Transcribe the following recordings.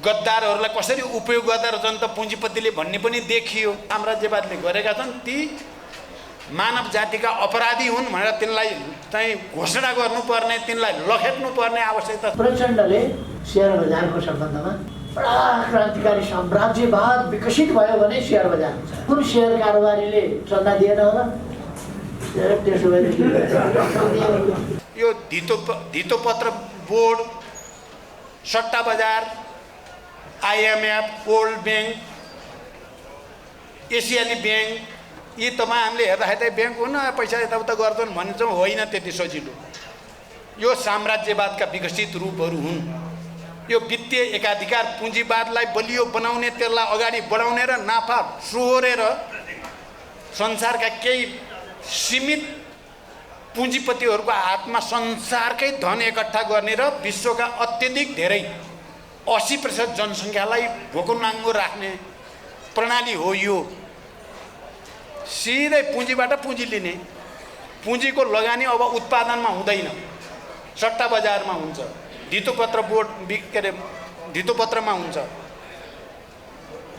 गद्दारहरूलाई कसरी उपयोग गर्दा रहेछन् त पुँजीपतिले भन्ने पनि देखियो। साम्राज्यवादले गरेका छन्, ती मानव जातिका अपराधी हुन् भनेर तिनलाई चाहिँ घोषणा गर्नुपर्ने, तिनलाई लखेट्नुपर्ने आवश्यकता। प्रचण्डले शेयर बजारको सम्बन्धमा बडा क्रान्तिकारी साम्राज्यवाद विकसित भयो भने शेयर बजार हुन्छ। कुन शेयर कारोबारीले चन्दा दिएन होला? त्यसो भए यो धितोपत्र बोर्ड, सट्टा बजार, IMF, वर्ल्ड ब्याङ्क, एसियाली ब्याङ्क, यी हामीले हेर्दाखेरि त ब्याङ्क हुन पैसा यताउता गर्छन् भन्छौँ, होइन त्यति सजिलो। यो साम्राज्यवादका विकसित रूपहरू हुन्। यो वित्तीय एकाधिकार पुँजीवादलाई बलियो बनाउने, त्यसलाई अगाडि बढाउने र नाफा सोहोरेर संसारका केही सीमित पुँजीपतिहरूको हातमा संसारकै धन एकट्ठा गर्ने र विश्वका अत्यधिक धेरै 80% जनसङ्ख्यालाई भोको नाङ्गो राख्ने प्रणाली हो यो। सिधै पुँजीबाट पुँजी लिने, पुँजीको लगानी अब उत्पादनमा हुँदैन, सट्टा बजारमा हुन्छ, धितोपत्र बोर्ड के अरे धितोपत्रमा हुन्छ।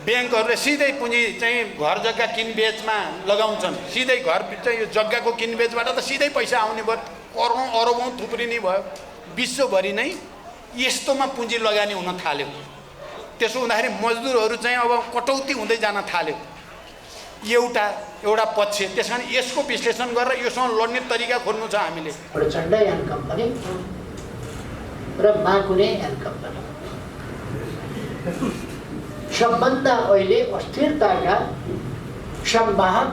ब्याङ्कहरूले सिधै पुँजी चाहिँ घर जग्गा किनबेचमा लगाउँछन्। सिधै घर चाहिँ यो जग्गाको किनबेचबाट त सिधै पैसा आउने भयो, करोडौँ अरबौँ थुप्रिने भयो। विश्वभरि नै यस्तोमा पुँजी लगानी हुन थाल्यो। त्यसो हुँदाखेरि मजदुरहरू चाहिँ अब कटौती हुँदै जान थाल्यो। एउटा पक्ष। त्यस कारण यसको विश्लेषण गरेर योसँग लड्ने तरिका खोज्नु छ हामीले। प्रचण्ड एन्ड कम्पनी र माकुने एन्ड कम्पनी सबभन्दा अहिले अस्थिरताका संवाहक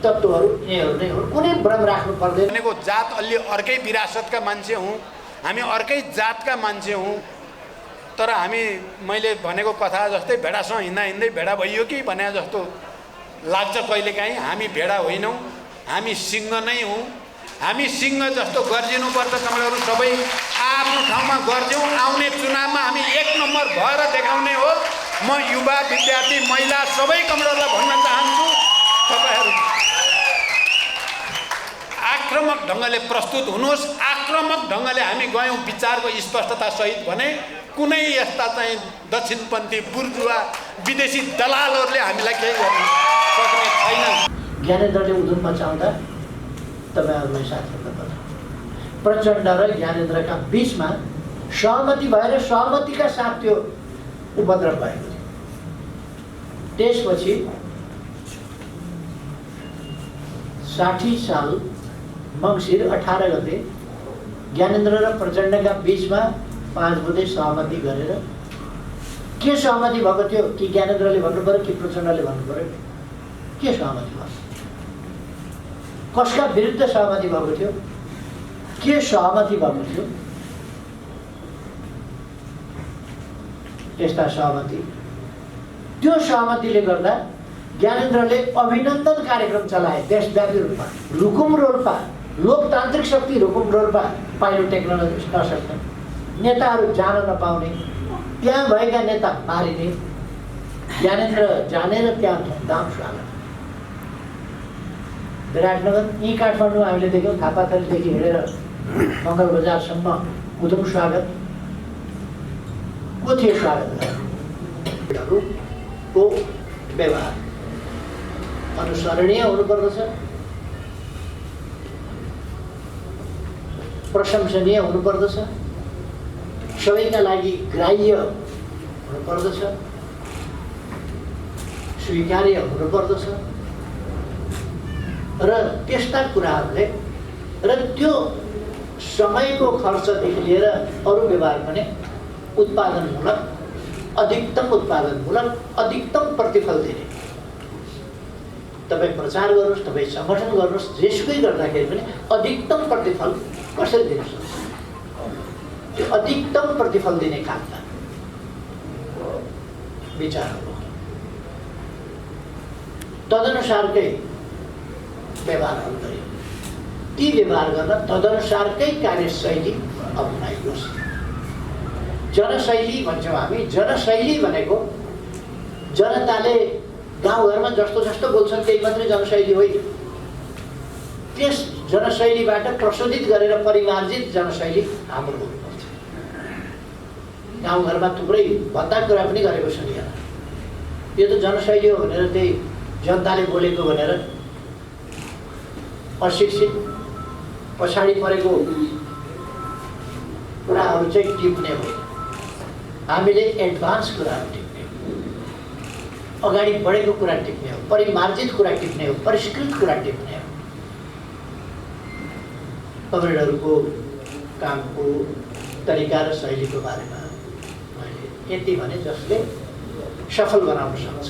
तत्त्वहरू यिनीहरू नै हुन्। कुनै भ्रम राख्नु पर्दैन। भनेको जात अलि अर्कै विरासतका मान्छे हौँ, हामी अर्कै जातका मान्छे हौँ, तर हामी मैले भनेको कथा जस्तै भेडासँग हिँड्दा हिँड्दै भेडा भइयो कि भने जस्तो लाग्छ कहिलेकाहीँ। हामी भेडा होइनौँ, हामी सिंह नै हौँ। हामी सिंह जस्तो गर्जिनुपर्छ। तपाईँहरू सबै आफ्नो ठाउँमा गर्छौँ। आउने चुनावमा हामी 1 नम्बर भएर देखाउने हो। म युवा, विद्यार्थी, महिला सबै कमरेडलाई भन्न चाहन्छु, तपाईँहरू आक्रामक ढङ्गले प्रस्तुत हुनुहोस्। आक्रामक ढङ्गले हामी गयौँ विचारको स्पष्टता सहित भने कुनै यस्ता चाहिँ दक्षिणपन्थी बुर्जुवा विदेशी दलालहरूले हामीलाई केही गर्नु सक्ने छैन। ज्ञानेन्द्रले उधुम मचाउँदा तपाईँहरूलाई साथीहरूलाई पता, प्रचण्ड र ज्ञानेन्द्रका बिचमा सहमति भएर सहमतिका साथ त्यो उपद्रव भएको थियो। त्यसपछि 60 साल मङ्सिर 18 गते ज्ञानेन्द्र र प्रचण्डका बिचमा 5 बुँदे सहमति गरेर के सहमति भएको थियो? कि ज्ञानेन्द्रले भन्नु पर्यो कि प्रचण्डले भन्नु पर्यो? के सहमति भयो? कसका विरुद्ध सहमति भएको थियो? के सहमति भएको थियो? यस्ता सहमति, त्यो सहमतिले गर्दा ज्ञानेन्द्रले अभिनन्दन कार्यक्रम चलाए देशव्यापी रूपमा। रुकुम रोल्पा, लोकतान्त्रिक शक्ति रुकुम रोल्पा पाइलो टेक्न नसक्ने, नेताहरू जान नपाउने, त्यहाँ भएका नेता मारिने, ज्ञानेन्द्र जानेर त्यहाँ धुमधाम स्वागत। विराटनगर यहीँ काठमाडौँ हामीले देख्यौँ, थापाथलीदेखि हिँडेर मङ्गल बजारसम्म उधम स्वागत। को थियो स्वागत को व्यवहार अनुसरणीय हुनुपर्दछ, प्रशंसनीय हुनुपर्दछ, सबैका लागि ग्राह्य हुनुपर्दछ, स्वीकार्य हुनुपर्दछ र त्यस्ता कुराहरूले र त्यो समयको खर्चदेखि लिएर अरू व्यवहार पनि उत्पादनमूलक, अधिकतम उत्पादनमूलक, अधिकतम प्रतिफल दिने। तपाईँ प्रचार गर्नुहोस्, तपाईँ सङ्गठन गर्नुहोस्, जेसुकै गर्दाखेरि पनि अधिकतम प्रतिफल कसरी दिन सक्छ? त्यो अधिकतम प्रतिफल दिने खालका विचारहरू, तदनुसारकै व्यवहारहरू गरियो। ती व्यवहार गर्न तदनुसारकै कार्यशैली अपनाइयोस्। जनशैली भन्छौँ हामी। जनशैली भनेको जनताले गाउँघरमा जस्तो जस्तो बोल्छन् त्यही मात्रै जनशैली होइन। त्यस जनशैलीबाट प्रशोधित गरेर परिमार्जित जनशैली हाम्रो हुनुपर्छ। गाउँघरमा थुप्रै भद्दा कुरा पनि गरेको छ नि होला। यो त जनशैली हो भनेर त्यही जनताले बोलेको भनेर अशिक्षित पछाडि परेको कुराहरू चाहिँ टिप्ने हो। हामीले एडभान्स कुराहरू टिप्ने हो, अगाडि बढेको कुरा टिप्ने हो, परिमार्जित कुरा टिप्ने हो, परिष्कृत कुरा टिप्ने हो। कमरेडहरूको कामको तरिका र शैलीको बारेमा मैले यति भने जसले सफल बनाउन सक्छ।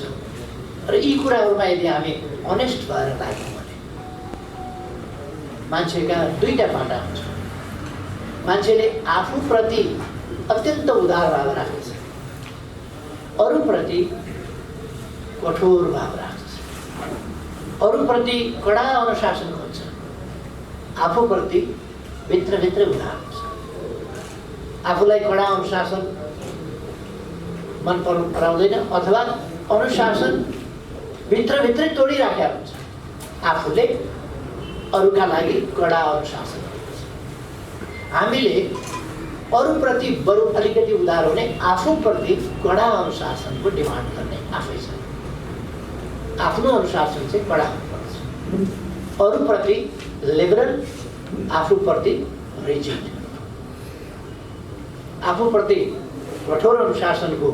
र यी कुराहरूमा यदि हामी अनेस्ट भएर लाग्यौँ भने मान्छेका दुईटा पाटा हुन्छ। मान्छेले आफूप्रति अत्यन्त उदार भाव राख्दछ, अरूप्रति कठोर भाव राख्दछ, अरूप्रति कडा अनुशासन खोज्छ, आफूप्रति भित्रभित्र उदार हुन्छ। आफूलाई कडा अनुशासन मन पराउँदैन अथवा अनुशासन भित्रभित्रै तोडिराखेका हुन्छ। आफूले अरूका लागि कडा अनुशासन गर्छ। हामीले अरूप्रति बरु अलिकति उदार हुने, आफूप्रति कडा अनुशासनको डिमान्ड गर्ने आफै छ। आफ्नो अनुशासन चाहिँ कडा हुनुपर्छ। अरूप्रति लिबरल, आफूप्रति रिजिड। आफूप्रति कठोर अनुशासनको,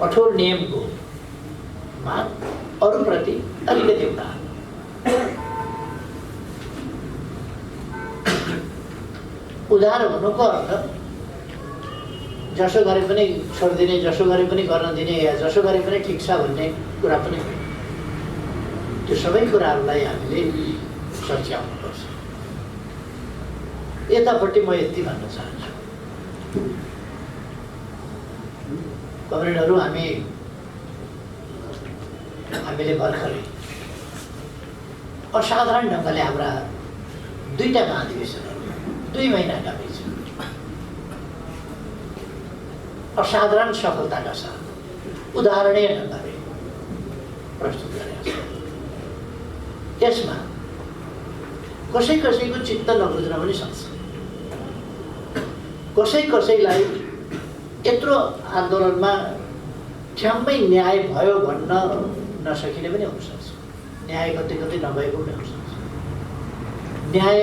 कठोर नियमको माग, अरूप्रति अलिकति उदार। उदार हुनुको अर्थ जसो गरे पनि छोडिदिने, जसो गरे पनि गर्न दिने, या जसो गरे पनि ठिक छ भन्ने कुरा पनि होइन। त्यो सबै कुराहरूलाई हामीले सच्याउनुपर्छ। यतापट्टि म यति भन्न चाहन्छु, कमरेडहरू हामीले भर्खरै असाधारण ढङ्गले हाम्रा दुईटा महाधिवेशनहरू 2 महिनाका बिच असाधारण सफलताका साथ उदाहरणीय ढङ्गले प्रस्तुत गरेका छन्। यसमा कसैको चित्त नबुझ्न पनि सक्छ। कसैलाई यत्रो आन्दोलनमा ठ्याम्मै न्याय भयो भन्न नसकिने पनि हुनसक्छ। न्याय कतै नभएको पनि हुनसक्छ। न्याय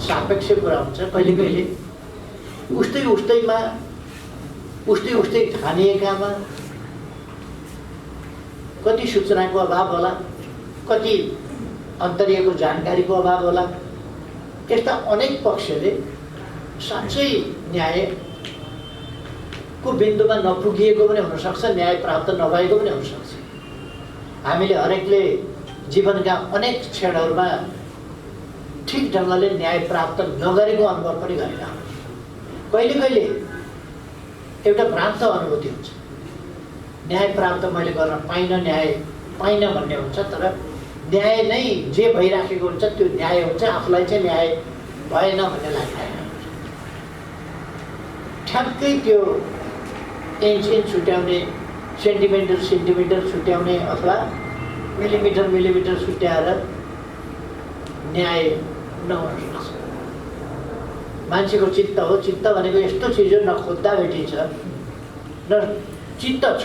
सापेक्ष कुरा हुन्छ। कहिले उस्तै ठानिएकामा कति सूचनाको अभाव होला, कति अन्तर्यको जानकारीको अभाव होला। यस्ता अनेक पक्षले साँच्चै न्यायको बिन्दुमा नपुगिएको पनि हुनसक्छ, न्याय प्राप्त नभएको पनि हुनसक्छ। हामीले हरेकले जीवनका अनेक क्षणहरूमा ठिक ढङ्गले न्याय प्राप्त नगरेको अनुभव पनि गरेका हौँ। कहिले एउटा भ्रान्त अनुभूति हुन्छ, न्याय प्राप्त मैले गर्न पाइनँ, न्याय पाइनँ भन्ने हुन्छ। तर न्याय नै जे भइराखेको हुन्छ त्यो न्याय हुन्छ, आफूलाई चाहिँ न्याय भएन भन्ने लागिरहेको हुन्छ। ठ्याक्कै त्यो इन्च छुट्याउने, सेन्टिमिटर छुट्याउने अथवा मिलिमिटर छुट्याएर न्याय नहुन सक्छ। मान्छेको चित्त हो। चित्त भनेको यस्तो चिज हो, न खोज्दा भेटिन्छ, न चित्त छ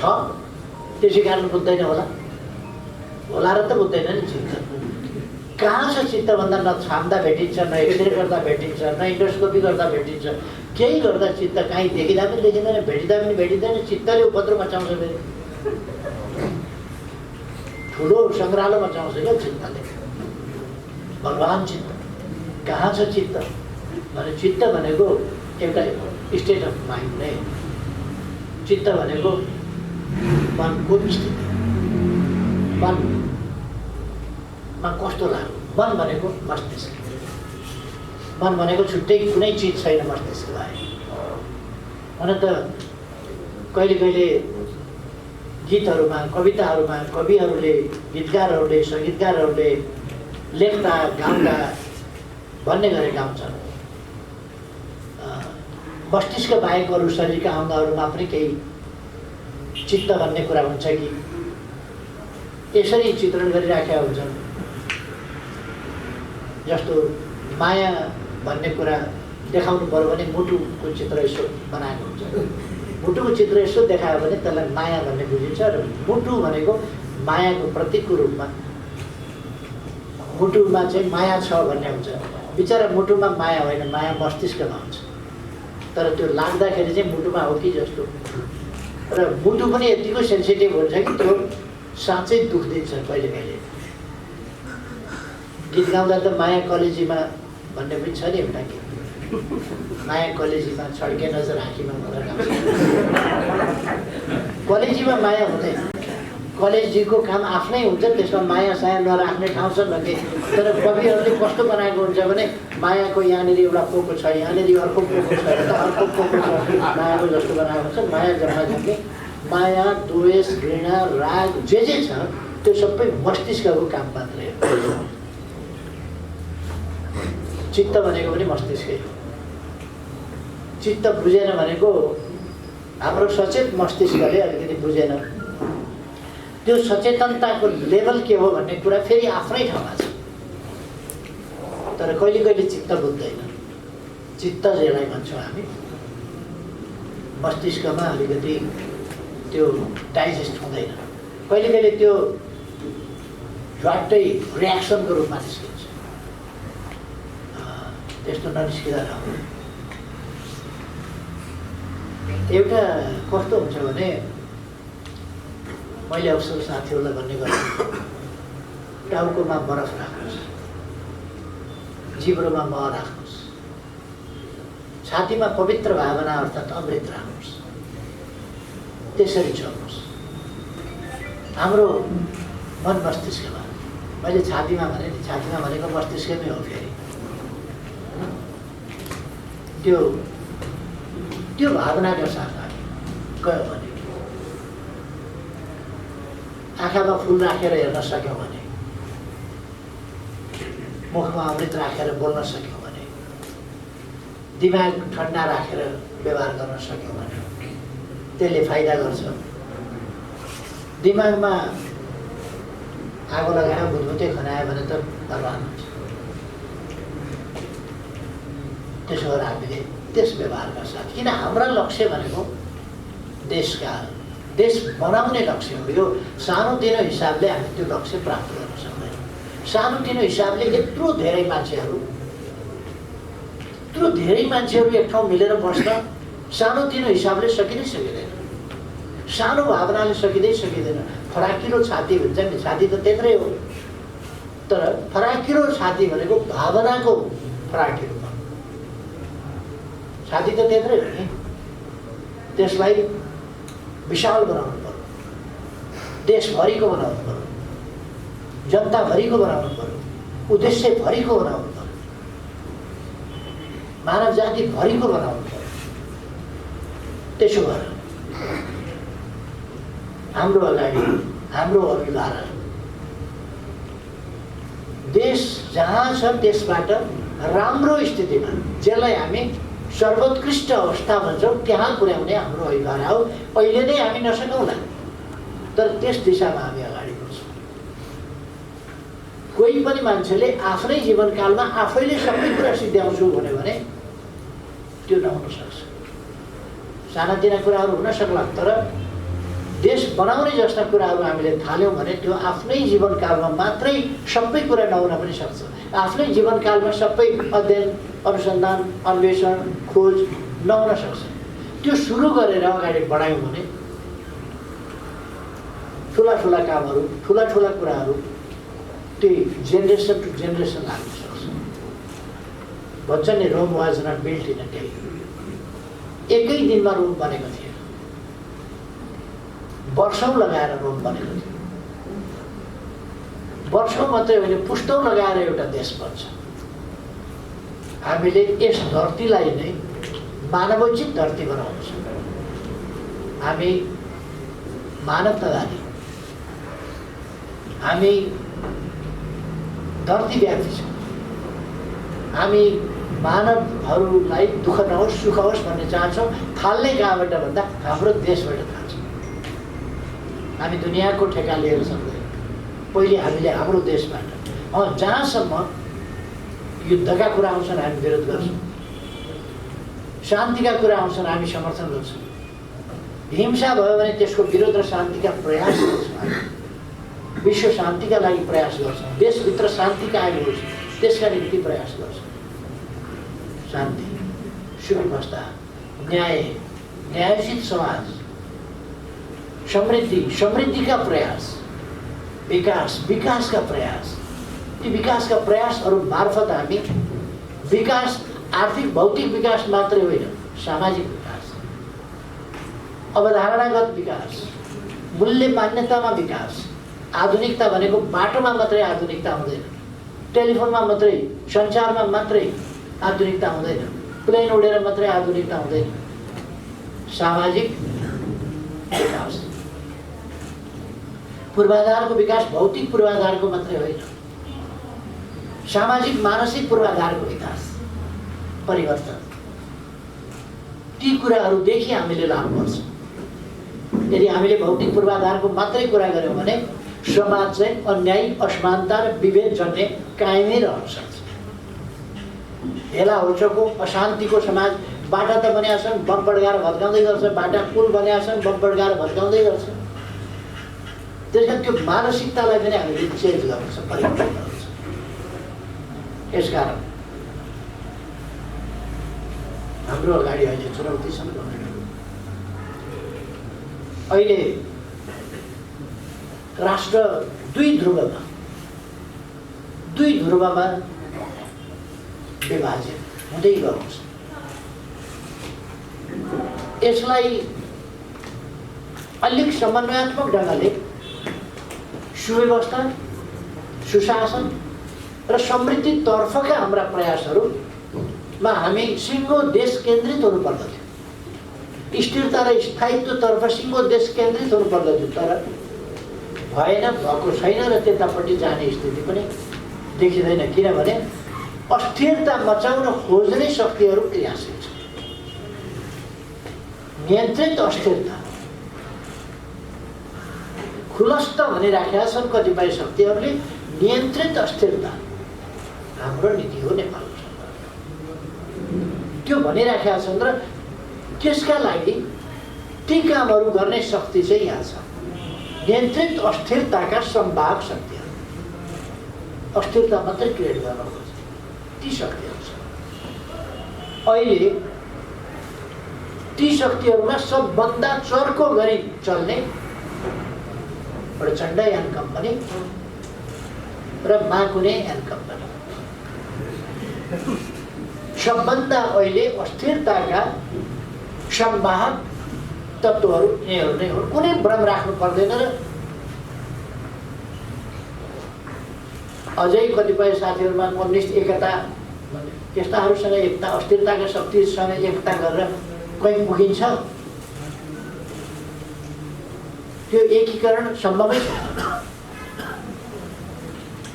त्यसै कारण बुझ्दैन होला र त बुझ्दैन नि चित्त। कहाँ छ चित्त भन्दा न छाम्दा भेटिन्छ, न एक्सरे गर्दा भेटिन्छ, न इन्डोस्कोपी गर्दा भेटिन्छ। केही गर्दा चित्त कहीँ देखिँदा पनि देखिँदैन, भेटिँदा पनि भेटिँदैन। चित्तले उपद्रो मचाउँछ, फेरि ठुलो सङ्ग्रहालय मचाउँछ क्या चित्तले। भगवान् चित्त कहाँ छ चित्त भने, चित्त भनेको एउटा स्टेट अफ माइन्ड नै। चित्त भनेको मनको स्थिति, मनमा कस्तो लाग्यो। मन भनेको मस्तिष्क, मन भनेको छुट्टै कुनै चिज छैन मस्तिष्कलाई। हुन त कहिले गीतहरूमा, कविताहरूमा कविहरूले, गीतकारहरूले, सङ्गीतकारहरूले लेख्दा गाउँदा भन्ने गरेका हुन्छन्, मस्तिष्क बाहेक अरू शरीरका अङ्गहरूमा पनि केही चित्त भन्ने कुरा हुन्छ कि, यसरी चित्रण गरिराखेका हुन्छन्। जस्तो माया भन्ने कुरा देखाउनु पर्यो भने मुटुको चित्र यसो बनाएको हुन्छ। मुटुको चित्र यसो देखायो भने त्यसलाई माया भन्ने बुझिन्छ र मुटु भनेको मायाको प्रतीकको रूपमा मुटुमा चाहिँ माया छ भन्ने हुन्छ। बिचरा मुटुमा माया होइन, माया मस्तिष्कमा हुन्छ, तर त्यो लाग्दाखेरि चाहिँ मुटुमा हो कि जस्तो। र मुटु पनि यतिको सेन्सिटिभ हुन्छ कि त्यो साँच्चै दुःख दिन्छ कहिले कहिले। गीत गाउँदा त माया कलेजीमा भन्ने पनि छ नि एउटा गीत, माया कलेजीमा छड्के नजर आँखीमा भनेर गाउँछ। कलेजीमा माया हुँदैन, कलेजीको काम आफ्नै हुन्छ, त्यसमा माया साया नराख्ने ठाउँ छ भन्ने। तर कविहरूले कस्तो बनाएको हुन्छ भने मायाको यहाँनिर एउटा पोको छ, यहाँनिर अर्को पोको छ, यता अर्को पोको छ, मायाको जस्तो बनाएको हुन्छ। माया जम्मा जम्मी माया, द्वेष, घृणा, राग जे छ त्यो सबै मस्तिष्कको काम मात्रै हो। चित्त भनेको पनि मस्तिष्कै हो। चित्त बुझेन भनेको हाम्रो सचेत मस्तिष्कले अलिकति बुझेन। त्यो सचेतनताको लेभल के हो भन्ने कुरा फेरि आफ्नै ठाउँमा छ, तर कहिले कहिले चित्त बुझ्दैन। चित्त जसलाई भन्छौँ हामी, मस्तिष्कमा अलिकति त्यो डाइजेस्ट हुँदैन। कहिले कहिले त्यो झट्टै रियाक्सनको रूपमा निस्किन्छ, त्यस्तो ननिस्किँदा राम्रो। एउटा कस्तो हुन्छ भने मैले अक्सर साथीहरूलाई भन्ने गर्छु, टाउकोमा बरफ राख्नुहोस्, जिब्रोमा मह राख्नुहोस्, छातीमा पवित्र भावना अर्थात् अमृत राख्नुहोस्, त्यसरी चल्नुहोस्। हाम्रो मन मस्तिष्कमा, मैले छातीमा भने नि, छातीमा भनेको मस्तिष्कमै हो। फेरि त्यो भावनाका साथ हामी गयो भने, आँखामा फुल राखेर हेर्न सक्यौँ भने, मुखमा अमृत राखेर बोल्न सक्यौँ भने, दिमाग ठन्डा राखेर व्यवहार गर्न सक्यौँ भने त्यसले फाइदा गर्छ। दिमागमा आगो लगाएर भुतभुते खनायो भने त बर्बाद हुन्छ। त्यसो गरेर हामीले त्यस व्यवहारका साथ, किन हाम्रा लक्ष्य भनेको देश बनाउने लक्ष्य हो। यो सानोतिनो हिसाबले हामी त्यो लक्ष्य प्राप्त गर्न सक्दैन। सानोतिनो हिसाबले यत्रो धेरै मान्छेहरू एक ठाउँ मिलेर बस्न सानोतिनो हिसाबले सकिँदै सकिँदैन, सानो भावनाले सकिँदैन। फराकिलो छाती भन्छ नि, छाती त त्यत्रै हो, तर फराकिलो छाती भनेको भावनाको फराकिलो। छाती त त्यत्रै हो नि, त्यसलाई विशाल बनाउनु पर्यो, देशभरिको बनाउनु पर्यो, जनताभरिको बनाउनु पर्यो, उद्देश्यभरिको बनाउनु पर्यो, मानव जातिभरिको बनाउनु पर्यो। त्यसो गरेर हाम्रो अगाडि, हाम्रो अभिभावक देश जहाँ छ त्यसबाट राम्रो स्थितिमा, जसलाई हामी सर्वोत्कृष्ट अवस्था भन्छौँ, त्यहाँ पुर्याउने हाम्रो अभिभावक हो। अहिले नै हामी नसकौँला, तर त्यस दिशामा हामी अगाडि बढ्छौँ। कोही पनि मान्छेले आफ्नै जीवनकालमा आफैले सबै कुरा सिद्ध्याउँछु भन्यो भने त्यो नहुन सक्छ। सानातिना कुराहरू हुन सक्ला, तर देश बनाउने जस्ता कुराहरू हामीले थाल्यौँ भने त्यो आफ्नै जीवनकालमा मात्रै सबै कुरा नहुन पनि सक्छ। आफ्नै जीवनकालमा सबै अध्ययन, अनुसन्धान, अन्वेषण, खोज नहुन सक्छ। त्यो सुरु गरेर अगाडि बढायौँ भने ठुला कामहरू, ठुला कुराहरू त्यो जेनेरेसन टु जेनेरेसन लाग्न सक्छ। भन्छ नि, Rome was not built in a day. एकै दिनमा रोम बनेको थियो, वर्षौँ लगाएर रोम बनेको थियो। वर्षौँ मात्रै होइन, पुस्तौँ लगाएर एउटा देश बन्छ। हामीले यस धरतीलाई नै मानवोचित धरती बनाउनु छ। हामी मानवतावादी, हामी धरतीव्यापी छौँ। हामी मानवहरूलाई दुःख नहोस्, सुख होस् भन्ने चाहन्छौँ। थाल्ने कहाँबाट भन्दा हाम्रो देशबाट थाल्छौँ। हामी दुनियाँको ठेका लिएर सक्दैनौँ। पहिले हामीले हाम्रो देशबाट, जहाँसम्म युद्धका कुरा आउँछन् हामी विरोध गर्छौँ, शान्तिका कुरा आउँछन् हामी समर्थन गर्छौँ। हिंसा भयो भने त्यसको विरोध र शान्तिका प्रयास गर्छौँ। हामी विश्व शान्तिका लागि प्रयास गर्छौँ। देशभित्र शान्ति कायम होस् त्यसका निम्ति प्रयास गर्छौँ। शान्ति, सुव्यवस्था, न्याय, न्यायोचित समाज, समृद्धि, समृद्धिका प्रयास, विकास, विकासका प्रयास, ती विकासका प्रयासहरू मार्फत हामी विकास, आर्थिक भौतिक विकास मात्रै होइन, सामाजिक विकास, अवधारणागत विकास, मूल्य मान्यतामा विकास। आधुनिकता भनेको बाटोमा मात्रै आधुनिकता हुँदैन, टेलिफोनमा मात्रै, सञ्चारमा मात्रै आधुनिकता हुँदैन, प्लेन उडेर मात्रै आधुनिकता हुँदैन। सामाजिक विकास, पूर्वाधारको विकास भौतिक पूर्वाधारको मात्रै होइन, सामाजिक मानसिक पूर्वाधारको विकास, परिवर्तन। ती कुराहरूदेखि हामीले लानुपर्छ। यदि हामीले भौतिक पूर्वाधारको मात्रै कुरा गऱ्यौँ भने समाज चाहिँ अन्याय, असमानता र विभेद जन्ने कायमै रहन सक्छ। हेला होचोको अशान्तिको समाज, बाटा त बनेका छन्, बम पड्काएर भत्काउँदै गर्छ, बाटा पुल बनेका छन्, बम पड्काएर भत्काउँदै गर्छ। त्यस कारण त्यो मानसिकतालाई पनि हामीले चेन्ज गर्नुपर्छ, परिवर्तन गर्नुपर्छ। यसकारण हाम्रो अगाडि अहिले चुनौतीसँग अहिले राष्ट्र दुई ध्रुवमा विभाजित हुँदै गएको छ। यसलाई अलिक समन्वयात्मक ढङ्गले सुव्यवस्था, सुशासन र समृद्धितर्फका हाम्रा प्रयासहरूमा हामी सिङ्गो देश केन्द्रित हुनुपर्दथ्यो। स्थिरता र स्थायित्वतर्फ सिङ्गो देश केन्द्रित हुनुपर्दथ्यो, तर भएन, भएको छैन र त्यतापट्टि जाने स्थिति पनि देखिँदैन। किनभने अस्थिरता मचाउन खोज्ने शक्तिहरू क्रियाशील छन्। नियन्त्रित अस्थिरता, खुलस्त भनिराखेका छन् कतिपय शक्तिहरूले। नियन्त्रित अस्थिरता हाम्रो नीति हो नेपालको। त्यो भनिराखेका छन् र त्यसका लागि ती कामहरू गर्ने शक्ति चाहिँ यहाँ छ। नियन्त्रित अस्थिरताका सम्भाग शक्तिहरू, अस्थिरता मात्रै क्रिएट गर्न खोज्छ ती शक्तिहरू छन्। अहिले ती शक्तिहरूमा सबभन्दा चर्को गरी चल्ने प्रचण्ड एन्ड कम्पनी र माकुने एन्ड कम्पनी सबभन्दा अहिले अस्थिरताका सम्वाहक तत्त्वहरू यिनीहरू नै हुन्। कुनै भ्रम राख्नु पर्दैन र अझै कतिपय साथीहरूमा कम्युनिस्ट एकता, यस्ताहरूसँग एकता, अस्थिरताका शक्तिसँग एकता गरेर कहीँ पुगिन्छ, त्यो एकीकरण सम्भवै छैन।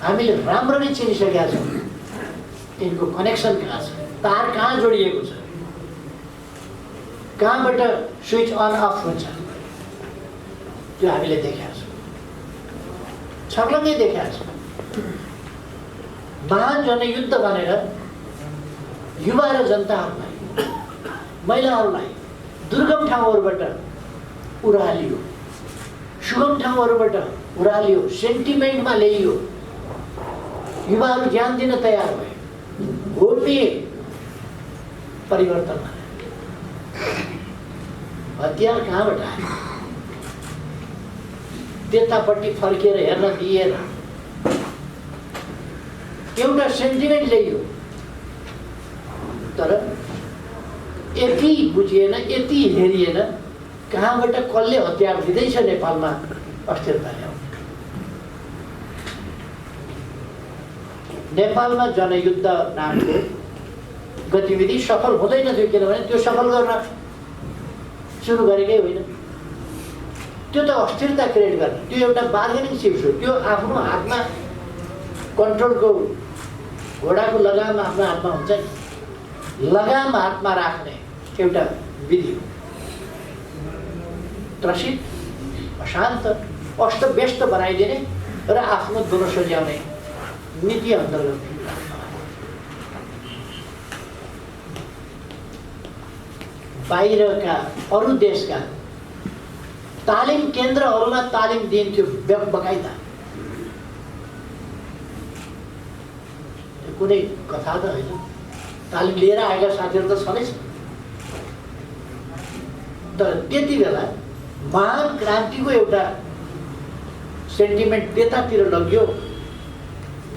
हामीले राम्ररी चिनिसकेका छौँ यिनको कनेक्सन कहाँ छ, तार कहाँ जोडिएको छ, कहाँबाट स्विच अन अफ हुन्छ, त्यो हामीले देखेका छौँ, छर्लङ्गै देखेका छौँ। महान जनयुद्ध भनेर युवा र जनताहरूलाई, महिलाहरूलाई दुर्गम ठाउँहरूबाट उरालियो, सुगम ठाउँहरूबाट उरालियो, सेन्टिमेन्टमा ल्याइयो। युवाहरू ज्यान दिन तयार भए, भोटिए परिवर्तनमा। हतियार कहाँबाट आयो? त्यतापट्टि फर्केर हेर्न दिएर एउटा सेन्टिमेन्ट ल्याइयो, तर यति बुझिएन, यति हेरिएन कहाँबाट कसले हतियार दिँदैछ नेपालमा अस्थिरता ल्याउने। नेपालमा जनयुद्ध नामको गतिविधि सफल हुँदैन थियो, किनभने त्यो सफल गर्न सुरु गरेकै होइन। त्यो त अस्थिरता क्रिएट गर्ने, त्यो एउटा बार्गेनिङ चिप्स हो। त्यो आफ्नो हातमा कन्ट्रोलको घोडाको लगाम आफ्नो हातमा हुन्छ नि, लगाम हातमा राख्ने एउटा विधि हो। त्रसित, अशान्त, अस्तव्यस्त बनाइदिने र आफ्नो दुरो सच्याउने नीति अन्तर्गत बाहिरका अरू देशका तालिम केन्द्रहरूमा तालिम दिन्थ्यो बकाइदा। कुनै कथा त होइन, तालिम लिएर आएका साथीहरू त छँदैछ। तर त्यति बेला महान क्रान्तिको एउटा सेन्टिमेन्ट त्यतातिर लग्यो,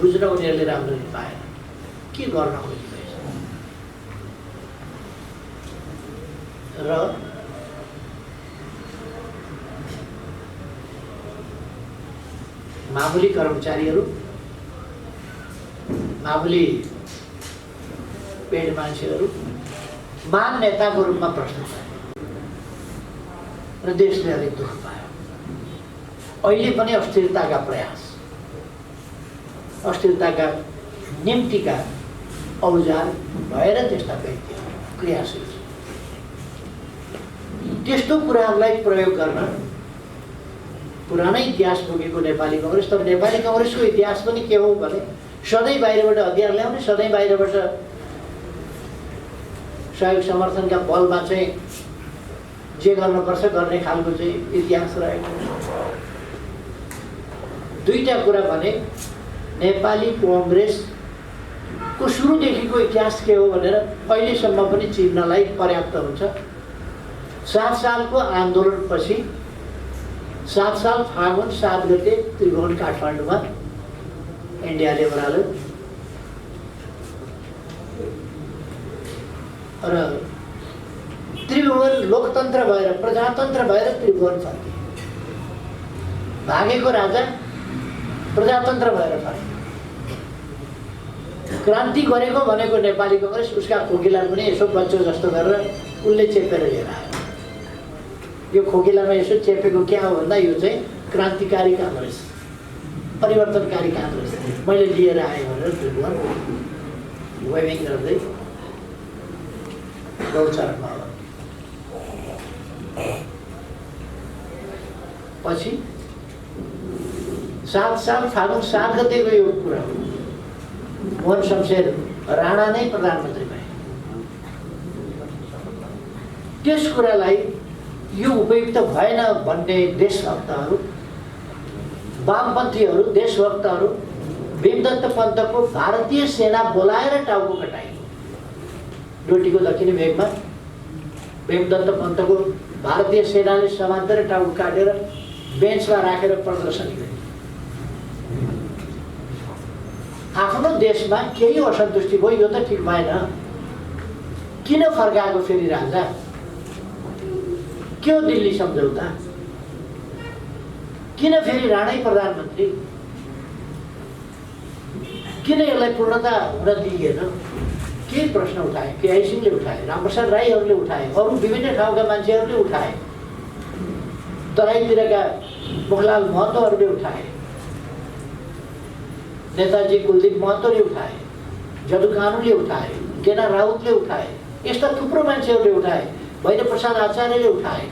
बुझ्न उनीहरूले राम्ररी पाएन के गर्न खोजिरहेछ। र मामुली कर्मचारीहरू, मामुली पेड मान्छेहरू महान नेताको रूपमा प्रस्तुत भए र देशले अलिक दुःख पायो। अहिले पनि अस्थिरताका प्रयास, अस्थिरताका निम्तिका औजार भएर त्यस्ता व्यक्तिहरू क्रियाशील छन्। त्यस्तो कुराहरूलाई प्रयोग गर्न पुरानै इतिहास बोकेको नेपाली कङ्ग्रेस, तर नेपाली कङ्ग्रेसको इतिहास पनि के हो भने सधैँ बाहिरबाट हतियार ल्याउने, सधैँ बाहिरबाट सहयोग समर्थनका बलमा चाहिँ जे गर्नुपर्छ गर्ने खालको चाहिँ इतिहास रहेको। दुईटा कुरा भने नेपाली कङ्ग्रेसको सुरुदेखिको इतिहास के हो भनेर अहिलेसम्म पनि चिन्नलाई पर्याप्त हुन्छ। 7 सालको आन्दोलनपछि 7 साल फागुन 7 गते त्रिभुवन काठमाडौँमा इन्डियाले ओह्राल्यो र त्रिभुवन लोकतन्त्र भएर प्रजातन्त्र भएर त्रिभुवन फर्के। भागेको राजा प्रजातन्त्र भएर फर्के। क्रान्ति गरेको भनेको नेपाली कङ्ग्रेस, उसका खोकिला पनि यसो बच्चो जस्तो गरेर उसले चेपेर लिएर आयो। यो खोकिलामा यसो चेपेको क्या हो भन्दा यो चाहिँ क्रान्तिकारी काङ्ग्रेस, परिवर्तनकारी काङ्ग्रेस मैले लिएर आएँ भनेर त्रिभुवन वेभिङ गर्दै गौचरणमा हो। पछि 7 साल फागुन 7 गतेको यो कुरा हो। मोहन शमशेर राणा नै प्रधानमन्त्री भए। त्यस कुरालाई यो उपयुक्त भएन भन्ने देशभक्तहरू, वामपन्थीहरू, देशभक्तहरू भीमदत्त पन्तको भारतीय सेना बोलाएर टाउको कटाइयो। डोटीको दक्षिणी भेगमा भीमदत्त पन्तको भारतीय सेनाले समातेर टाउको काटेर बेन्चमा राखेर प्रदर्शनी गरे। आफ्नो देशमा केही असन्तुष्टि भयो, यो त ठिक भएन, किन फर्काएको फेरि राजा, क्यों दिल्ली सम्झौता, किन फेरि राणै प्रधानमन्त्री, किन यसलाई पूर्णता हुन दिइएन, केही प्रश्न उठाए। केआई सिंहले उठाए, रामप्रसाद राईहरूले उठाए, अरू विभिन्न ठाउँका मान्छेहरूले उठाए, तराईतिरका मुखलाल महतोहरूले उठाए, नेताजी कुलदीप महतोले उठाए, जदु कानुले उठाए, गेना राउतले उठाए, यस्ता थुप्रो मान्छेहरूले उठाए, भैरव प्रसाद आचार्यले उठाए,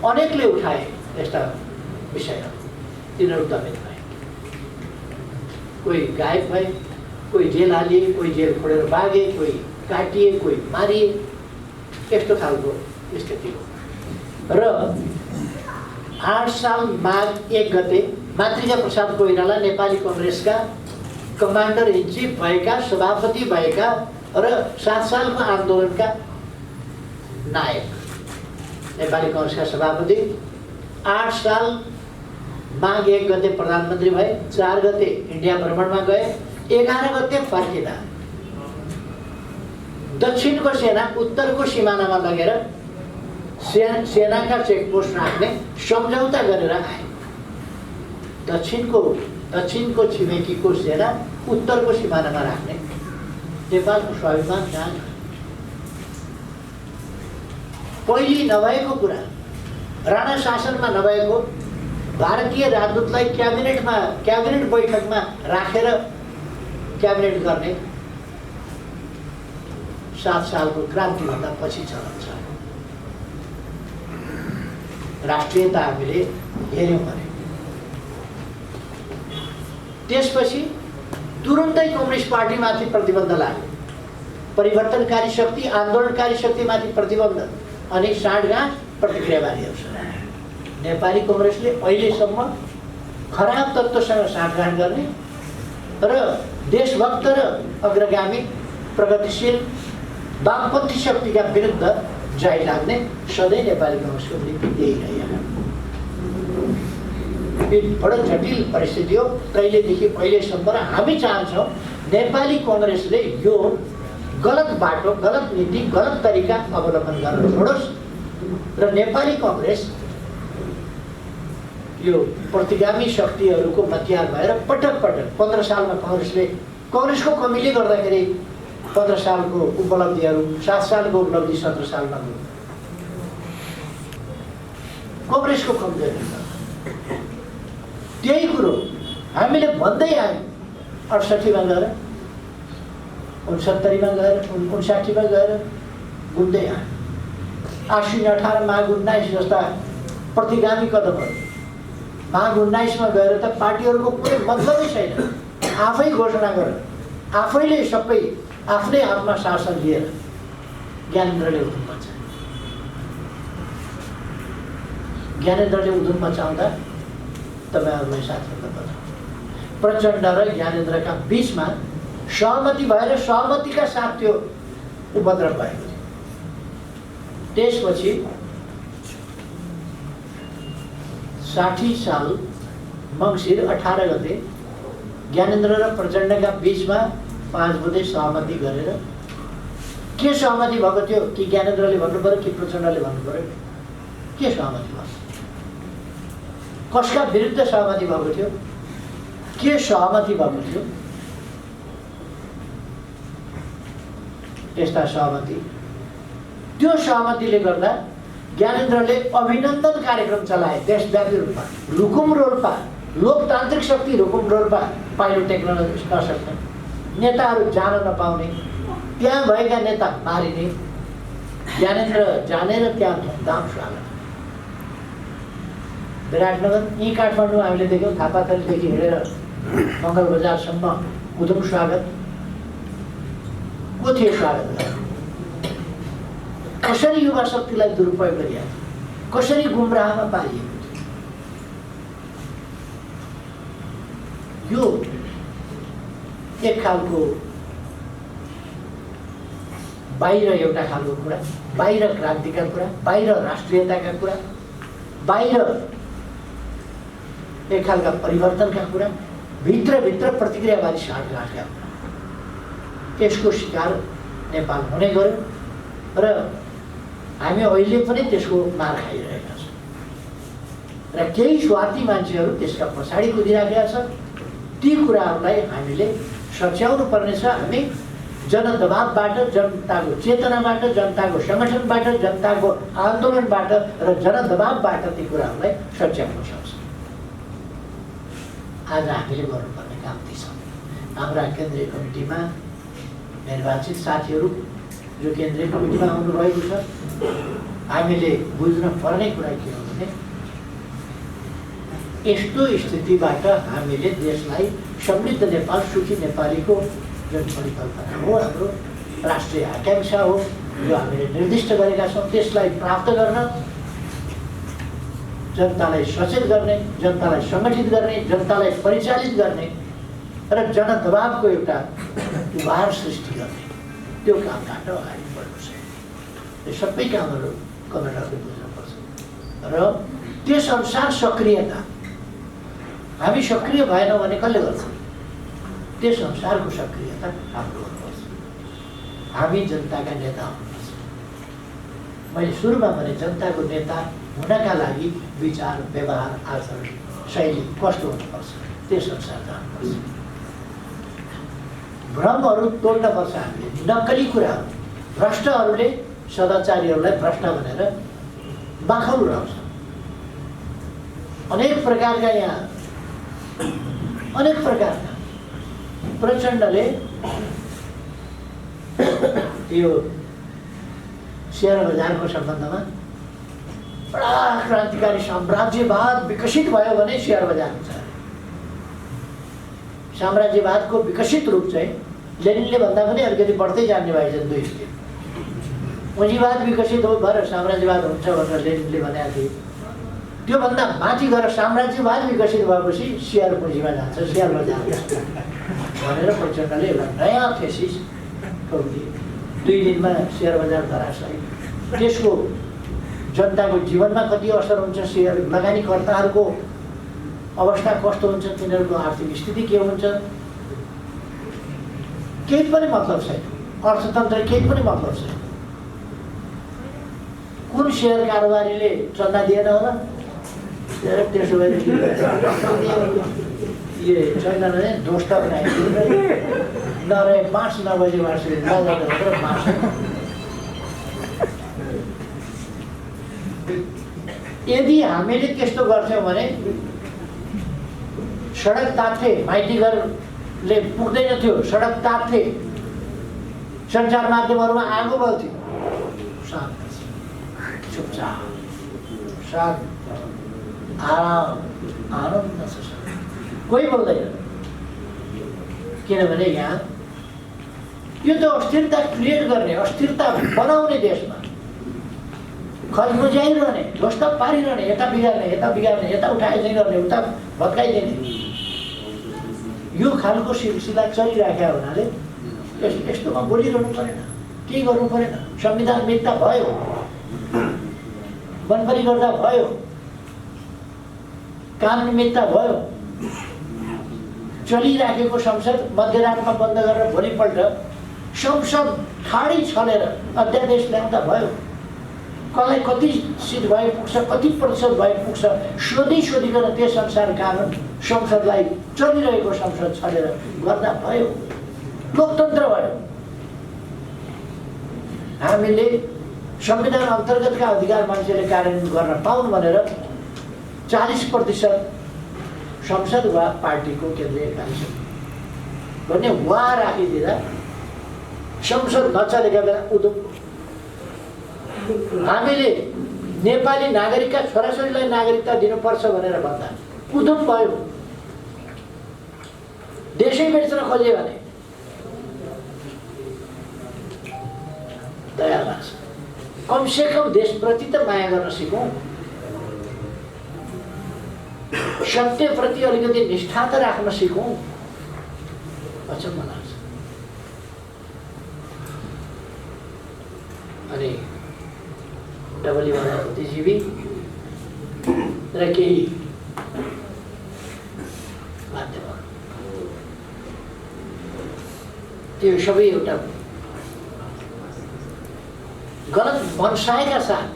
अनेकले उठाए यस्ता विषयहरू। तिनीहरू दमित भए, कोही गायब भए, कोही जेल हालिए, कोही जेल छोडेर भागे, कोही काटिए, कोही मारिए, यस्तो खालको स्थिति हो। र 8 साल माघ 1 गते मातृका प्रसाद कोइराला नेपाली कङ्ग्रेसका कमान्डर इन चिफ भएका, सभापति भएका र 7 सालको आन्दोलनका नायक, नेपाली कङ्ग्रेसका सभापति 8 साल माघ 1 गते प्रधानमन्त्री भए। 4 गते इन्डिया भ्रमणमा गए। 11 गते फर्किँदा दक्षिणको सेना उत्तरको सिमानामा लगेर सेनाका चेकपोस्ट राख्ने सम्झौता गरेर आए। दक्षिणको छिमेकीको सेना उत्तरको सिमानामा राख्ने नेपालको स्वाभिमान जहाँ पहिले नभएको कुरा, राणा शासनमा नभएको, भारतीय राजदूतलाई क्याबिनेट बैठकमा राखेर क्याबिनेट गर्ने 7 सालको क्रान्तिभन्दा पछि चलन छ। राष्ट्रियता हामीले हेऱ्यौँ भने त्यसपछि तुरुन्तै कम्युनिस्ट पार्टीमाथि प्रतिबन्ध लाग्यो। परिवर्तनकारी शक्ति, आन्दोलनकारी शक्तिमाथि प्रतिबन्ध अनि साँठगाँठ प्रतिक्रियावादीहरू छन्। नेपाली कङ्ग्रेसले अहिलेसम्म खराब तत्त्वसँग साँठगाँठ गर्ने र देशभक्त र अग्रगामी प्रगतिशील वामपन्थी शक्तिका विरुद्ध जाइ लाग्ने सधैँ नेपाली कङ्ग्रेसको नीति त्यही रह्यो। बडो जटिल परिस्थिति हो कहिलेदेखि अहिलेसम्म र हामी चाहन्छौँ नेपाली कङ्ग्रेसले यो गलत बाटो, गलत नीति, गलत तरिका अवलम्बन गर्न छोडोस् र नेपाली कङ्ग्रेस यो प्रतिगामी शक्तिहरूको मतियार भएर पटक पटक 15 सालमा कङ्ग्रेसको कमीले गर्दाखेरि 15 सालको उपलब्धिहरू, 7 सालको उपलब्धि 17 सालमा भयो। कङ्ग्रेसको कमजोरी त्यही कुरो हामीले भन्दै आयौँ। 68मा गएर 69मा गएर 59मा गएर घुम्दै आयौँ। आश्विन 18 माघ 19 जस्ता प्रतिगामी कदमहरू, माघ 19मा गएर त पार्टीहरूको कुनै मतलबै छैन। आफै घोषणा गरेर आफैले सबै आफ्नै हातमा शासन लिएर ज्ञानेन्द्रले उधुम मचाए। ज्ञानेन्द्रले उधुम मचाउँदा तपाईँहरूलाई साथीहरू बताउँ, प्रचण्ड र ज्ञानेन्द्रका बिचमा सहमति भएर सहमतिका साथ त्यो उपद्रव भएको थियो। त्यसपछि 60 साल मङ्सिर 18 गते ज्ञानेन्द्र र प्रचण्डका बिचमा 5 बुँदे सहमति गरेर के सहमति भएको थियो कि ज्ञानेन्द्रले भन्नु पर्यो कि प्रचण्डले भन्नु पर्यो? के सहमति भयो? कसका विरुद्ध सहमति भएको थियो? के सहमति भएको थियो? यस्ता सहमति, त्यो सहमतिले गर्दा ज्ञानेन्द्रले अभिनन्दन कार्यक्रम चलाए देशव्यापी रूपमा। रुकुम रोल्पा, लोकतान्त्रिक शक्ति रुकुम रोल्पा पाइलो टेक्न नसक्ने, नेताहरू जान नपाउने, त्यहाँ भएका नेता मारिने, ज्ञानेन्द्र जानेर त्यहाँ धुमधाम स्वागत। विराटनगर, यहीँ काठमाडौँ हामीले देख्यौँ, थापाथलीदेखि हिँडेर मङ्गल बजारसम्म उधम स्वागत। को थियो स्वागत गर्ने? कसरी युवा शक्तिलाई दुरुपयोग गरिएको, कसरी गुमराहमा पारिएको थियो। यो एक खालको बाहिर एउटा खालको कुरा, बाहिर क्रान्तिका कुरा, बाहिर राष्ट्रियताका कुरा, बाहिर एक खालका परिवर्तनका कुरा, भित्रभित्र प्रतिक्रियावादी साँठगाँठका कुरा। यसको शिकार नेपाल हुने गर्यो र हामी अहिले पनि त्यसको मार खाइरहेका छौँ र केही स्वार्थी मान्छेहरू त्यसका पछाडि कुदिराखेका छन्। ती कुराहरूलाई हामीले सच्याउनु पर्नेछ। हामी जनदबावबाट, जनताको चेतनाबाट, जनताको सङ्गठनबाट, जनताको आन्दोलनबाट र जनदबावबाट ती कुराहरूलाई सच्याउन सक्छौँ। आज हामीले गर्नुपर्ने काम ती छ। हाम्रा केन्द्रीय कमिटीमा निर्वाचित साथीहरू जो केन्द्रीय कमिटीमा आउनुभएको छ, हामीले बुझ्न पर्ने कुरा के हो भने यस्तो स्थितिबाट हामीले देशलाई समृद्ध नेपाल, सुखी नेपालीको जुन परिकल्पना हो, हाम्रो राष्ट्रिय आकाङ्क्षा हो, जो हामीले निर्दिष्ट गरेका छौँ, त्यसलाई प्राप्त गर्न, जनतालाई सचेत गर्ने, जनतालाई सङ्गठित गर्ने, जनतालाई परिचालित गर्ने र जनदबावको एउटा उभार सृष्टि गर्ने, त्यो कामबाट अगाडि बढ्नु छ। यो सबै कामहरू कमेन्टहरूले बुझ्नुपर्छ र त्यसअनुसार सक्रियता, हामी सक्रिय भएनौँ भने कसले गर्छ? त्यसअनुसारको सक्रियता हाम्रो हुनुपर्छ। हामी जनताका नेता हुनुपर्छ। मैले सुरुमा भने जनताको नेता हुनका लागि विचार, व्यवहार, आचरण, शैली कस्तो हुनुपर्छ त्यसअनुसार जानुपर्छ। भ्रमहरू तोड्नुपर्छ हामीले। नक्कली कुराहरू, भ्रष्टहरूले सदाचारीहरूलाई भ्रष्ट भनेर बाखल उडाउँछ। अनेक प्रकारका यहाँ अनेक प्रकारका प्रचण्डले यो सेयर बजारको सम्बन्धमा बडा क्रान्तिकारी साम्राज्यवाद विकसित भयो भने सेयर बजार हुन्छ। साम्राज्यवादको विकसित रूप चाहिँ लेनिनले भन्दा पनि अलिकति बढ्दै जाने भएछन् 2 स्टेप। पुँजीवाद विकसित हो भएर साम्राज्यवाद हुन्छ भनेर लेनिनले भनेका थिए। त्योभन्दा माथि गएर साम्राज्यवाद विकसित भएपछि सेयर पुँजीमा जान्छ, सेयर बजार भनेर प्रचण्डले एउटा नयाँ थेसिस ठोकिदिए। 2 दिनमा सेयर बजार धराशायी। त्यसको जनताको जीवनमा कति असर हुन्छ, सेयर लगानीकर्ताहरूको अवस्था कस्तो हुन्छ, तिनीहरूको आर्थिक स्थिति के हुन्छ, केही पनि मतलब छैन। अर्थतन्त्र केही पनि मतलब छैन। कुन सेयर कारोबारीले चन्दा दिएन होला, त्यसो भए ये छैन भने दोष त नरहे 5-9 बजे मान्छेले नजाँदा मार्छ। यदि हामीले त्यस्तो गर्थ्यौँ भने सडक तात्थे, माइती घरले पुग्दैन थियो, सडक तात्थे, सञ्चार माध्यमहरूमा आगो बल्थ्यो, शान्त चुपचाप शान्त आराम आनन्द छ, कोही बोल्दैन। किनभने यहाँ यो त अस्थिरता क्रिएट गर्ने, अस्थिरता बनाउने देशमा खजबुझाइरहने, ध्वस्त पारिरहने, यता बिगार्ने, यता उठाइ गर्ने, उता भत्काइदिने, यो खालको सिलसिला चलिराखेका हुनाले यस्तोमा बोलिरहनु परेन, केही गर्नु परेन। संविधान मिथ्या भयो, बनपरी गर्दा भयो, कानुन मिथ्या भयो, चलिराखेको संसद मध्यरातमा बन्द गरेर भोलिपल्ट संसद खाडी छलेर अध्यादेश ल्याउँदा भयो। कसलाई कति सिट भए पुग्छ, कति प्रतिशत भए पुग्छ, सोधिकन त्यस अनुसार कानुन संसदलाई चलिरहेको संसद छलेर गर्दा भयो, लोकतन्त्र भयो। हामीले संविधान अन्तर्गतका अधिकार मान्छेले कार्यान्वयन गर्न पाउन् भनेर 40% संसद वा पार्टीको केन्द्रीय कार्यसमिति भन्ने वा राखिदिँदा संसद नचलेका बेला उद्योग हामीले नेपाली नागरिकका छोराछोरीलाई नागरिकता दिनुपर्छ भनेर भन्दा उद्योग भयो। देशै बेच्न खोजे भने दया लाग्छ। कमसेकम देशप्रति त माया गर्न सिकौँ, सत्यप्रति अलिकति निष्ठा त राख्न सिकौँ। अचम्म लाग्छ। अनि डबलीवाला बुद्धिजीवी र केही माध्यमहरू त्यो सबै एउटा गलत मनसायका साथ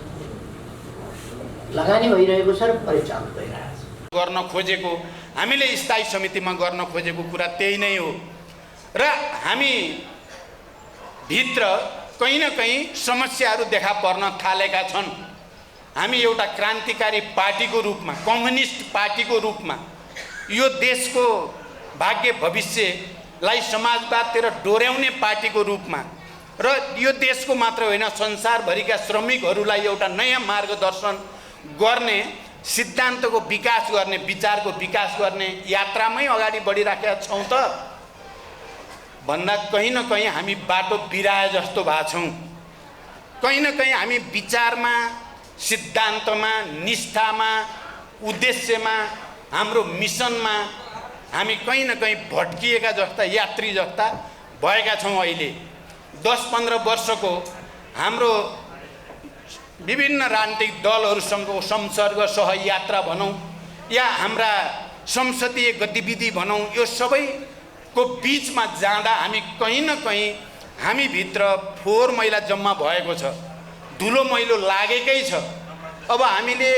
लगानी भइरहेको छ र परिचालन भइरहेको छ। गर्न खोजेको, हामीले स्थायी समितिमा गर्न खोजेको कुरा त्यही नै हो र हामी भित्र कहीँ न कहीँ समस्याहरू देखा पर्न थालेका छन्। हामी एउटा क्रान्तिकारी पार्टीको रूपमा, कम्युनिस्ट पार्टीको रूपमा यो देशको भाग्य भविष्यलाई समाजवादतिर डोर्याउने पार्टीको रूपमा र यो देशको मात्र होइन संसारभरिका श्रमिकहरूलाई एउटा नयाँ मार्गदर्शन गर्ने, सिद्धान्तको विकास गर्ने, विचारको विकास गर्ने यात्रामै अगाडि बढिराखेका छौँ त भन्दा कहीँ न कहीँ हामी बाटो बिराए जस्तो भएको छौँ। कहीँ न कहीँ हामी विचारमा, सिद्धान्तमा, निष्ठामा, उद्देश्यमा, हाम्रो मिसनमा हामी कहीँ न कहीँ भट्किएका जस्ता, यात्री जस्ता भएका छौँ। अहिले 10-15 वर्षको हाम्रो विभिन्न राजनीतिक दलहरूसँगको संसर्ग सहयात्रा भनौँ या हाम्रा संसदीय गतिविधि भनौँ, यो सबैको बिचमा जाँदा हामी कहीँ न कहीँ हामीभित्र फोहोर मैला जम्मा भएको छ, धुलो मैलो लागेकै छ। अब हामीले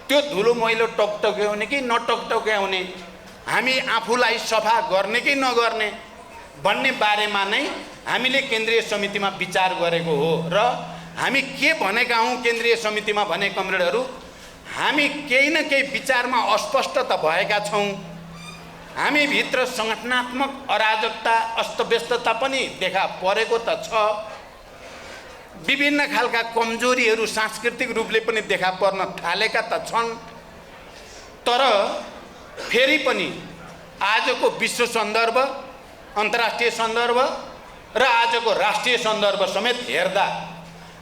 त्यो धुलो मैलो टकटक्याउने कि नटकटक्याउने, हामी आफूलाई सफा गर्ने कि नगर्ने भन्ने बारेमा नै हामीले केन्द्रीय समितिमा विचार गरेको हो। र हामी के भनेका हौँ केन्द्रीय समितिमा भने कमरेडहरू, हामी केही न केही विचारमा अस्पष्ट त भएका छौँ। हामी भित्र सङ्गठनात्मक अराजकता, अस्तव्यस्तता पनि देखा परेको त छ। विभिन्न खालका कमजोरीहरू सांस्कृतिक रूपले पनि देखा पर्न थालेका त छन्। तर फेरि पनि आजको विश्व सन्दर्भ, अन्तर्राष्ट्रिय सन्दर्भ र आजको राष्ट्रिय सन्दर्भ समेत हेर्दा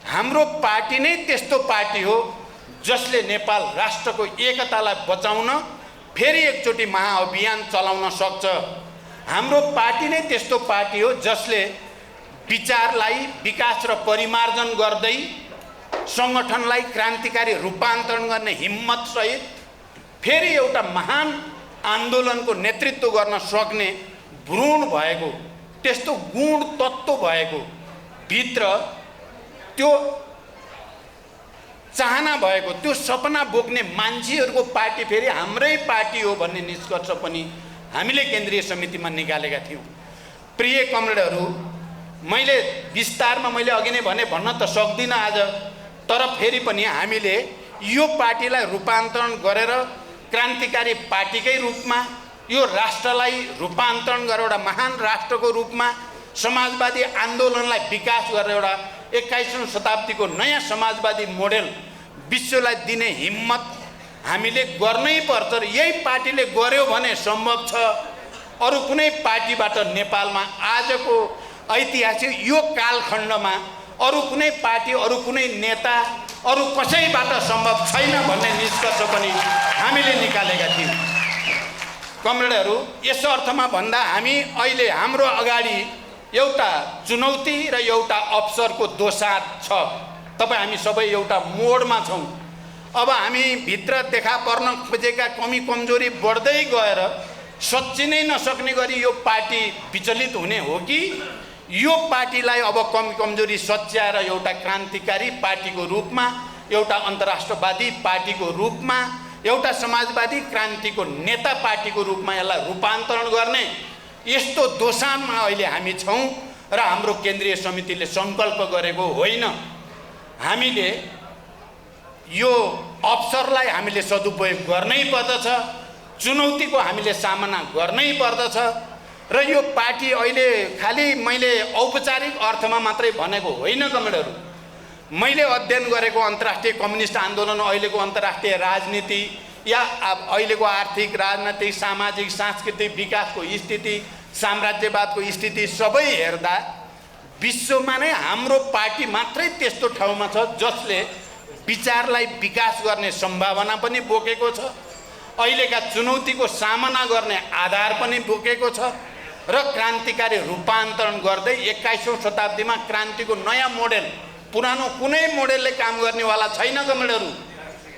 हाम्रो पार्टी नै त्यस्तो पार्टी हो जसले नेपाल राष्ट्रको एकतालाई बचाउन फेरि एकचोटि महाअभियान चलाउन सक्छ। हाम्रो पार्टी नै त्यस्तो पार्टी हो जसले विचारलाई विकास र परिमार्जन गर्दै सङ्गठनलाई क्रान्तिकारी रूपान्तरण गर्ने हिम्मत सहित फेरि एउटा महान आन्दोलनको नेतृत्व गर्न सक्ने भ्रूण भएको, त्यस्तो गुण तत्त्व भएको, भित्र त्यो चाहना भएको, त्यो सपना बोक्ने मान्छेहरूको पार्टी फेरि हाम्रै पार्टी हो भन्ने निष्कर्ष पनि हामीले केन्द्रीय समितिमा निकालेका थियौँ। प्रिय कमरेडहरू, मैले विस्तारमा मैले अघि नै भन्न त सक्दिनँ आज, तर फेरि पनि हामीले यो पार्टीलाई रूपान्तरण गरेर क्रान्तिकारी पार्टीकै रूपमा, यो राष्ट्रलाई रूपान्तरण गरेर एउटा महान राष्ट्रको रूपमा, समाजवादी आन्दोलनलाई विकास गरेर एउटा 21औं शताब्दीको नयाँ समाजवादी मोडेल विश्वलाई दिने हिम्मत हामीले गर्नै पर्छ। र यही पार्टीले गर्यो भने सम्भव छ। अरू कुनै पार्टीबाट नेपालमा आजको ऐतिहासिक यो कालखण्डमा अरू कुनै पार्टी, अरू कुनै नेता, अरू कसैबाट सम्भव छैन भन्ने निष्कर्ष पनि हामीले निकालेका थियौँ। कमरेडहरू, यस अर्थमा भन्दा हामी अहिले हाम्रो अगाडि एउटा चुनौती र एउटा अवसरको दोसाँध छ। तपाईँ हामी सबै एउटा मोडमा छौँ। अब हामी भित्र देखा पर्न खोजेका कमी कमजोरी बढ्दै गएर सच्चिनै नसक्ने गरी यो पार्टी विचलित हुने हो कि यो पार्टीलाई अब कमी कमजोरी सच्याएर एउटा क्रान्तिकारी पार्टीको रूपमा, एउटा अन्तर्राष्ट्रवादी पार्टीको रूपमा, एउटा समाजवादी क्रान्तिको नेता पार्टीको रूपमा यसलाई रूपान्तरण गर्ने यस्तो दोसानमा अहिले हामी छौँ। र हाम्रो केन्द्रीय समितिले सङ्कल्प गरेको होइन। हामीले यो अवसरलाई हामीले सदुपयोग गर्नै पर्दछ, चुनौतीको हामीले सामना गर्नै पर्दछ। र यो पार्टी अहिले खालि मैले औपचारिक अर्थमा मात्रै भनेको होइन कमरेडहरू। मैले अध्ययन गरेको अन्तर्राष्ट्रिय कम्युनिस्ट आन्दोलन, अहिलेको अन्तर्राष्ट्रिय राजनीति या अहिलेको आर्थिक, राजनैतिक, सामाजिक, सांस्कृतिक विकासको स्थिति, साम्राज्यवादको स्थिति सबै हेर्दा विश्वमा नै हाम्रो पार्टी मात्रै त्यस्तो ठाउँमा छ जसले विचारलाई विकास गर्ने सम्भावना पनि बोकेको छ, अहिलेका चुनौतीको सामना गर्ने आधार पनि बोकेको छ र क्रान्तिकारी रूपान्तरण गर्दै 21औं शताब्दीमा क्रान्तिको नयाँ मोडेल, पुरानो कुनै मोडेलले काम गर्नेवाला छैन कमरेडहरू।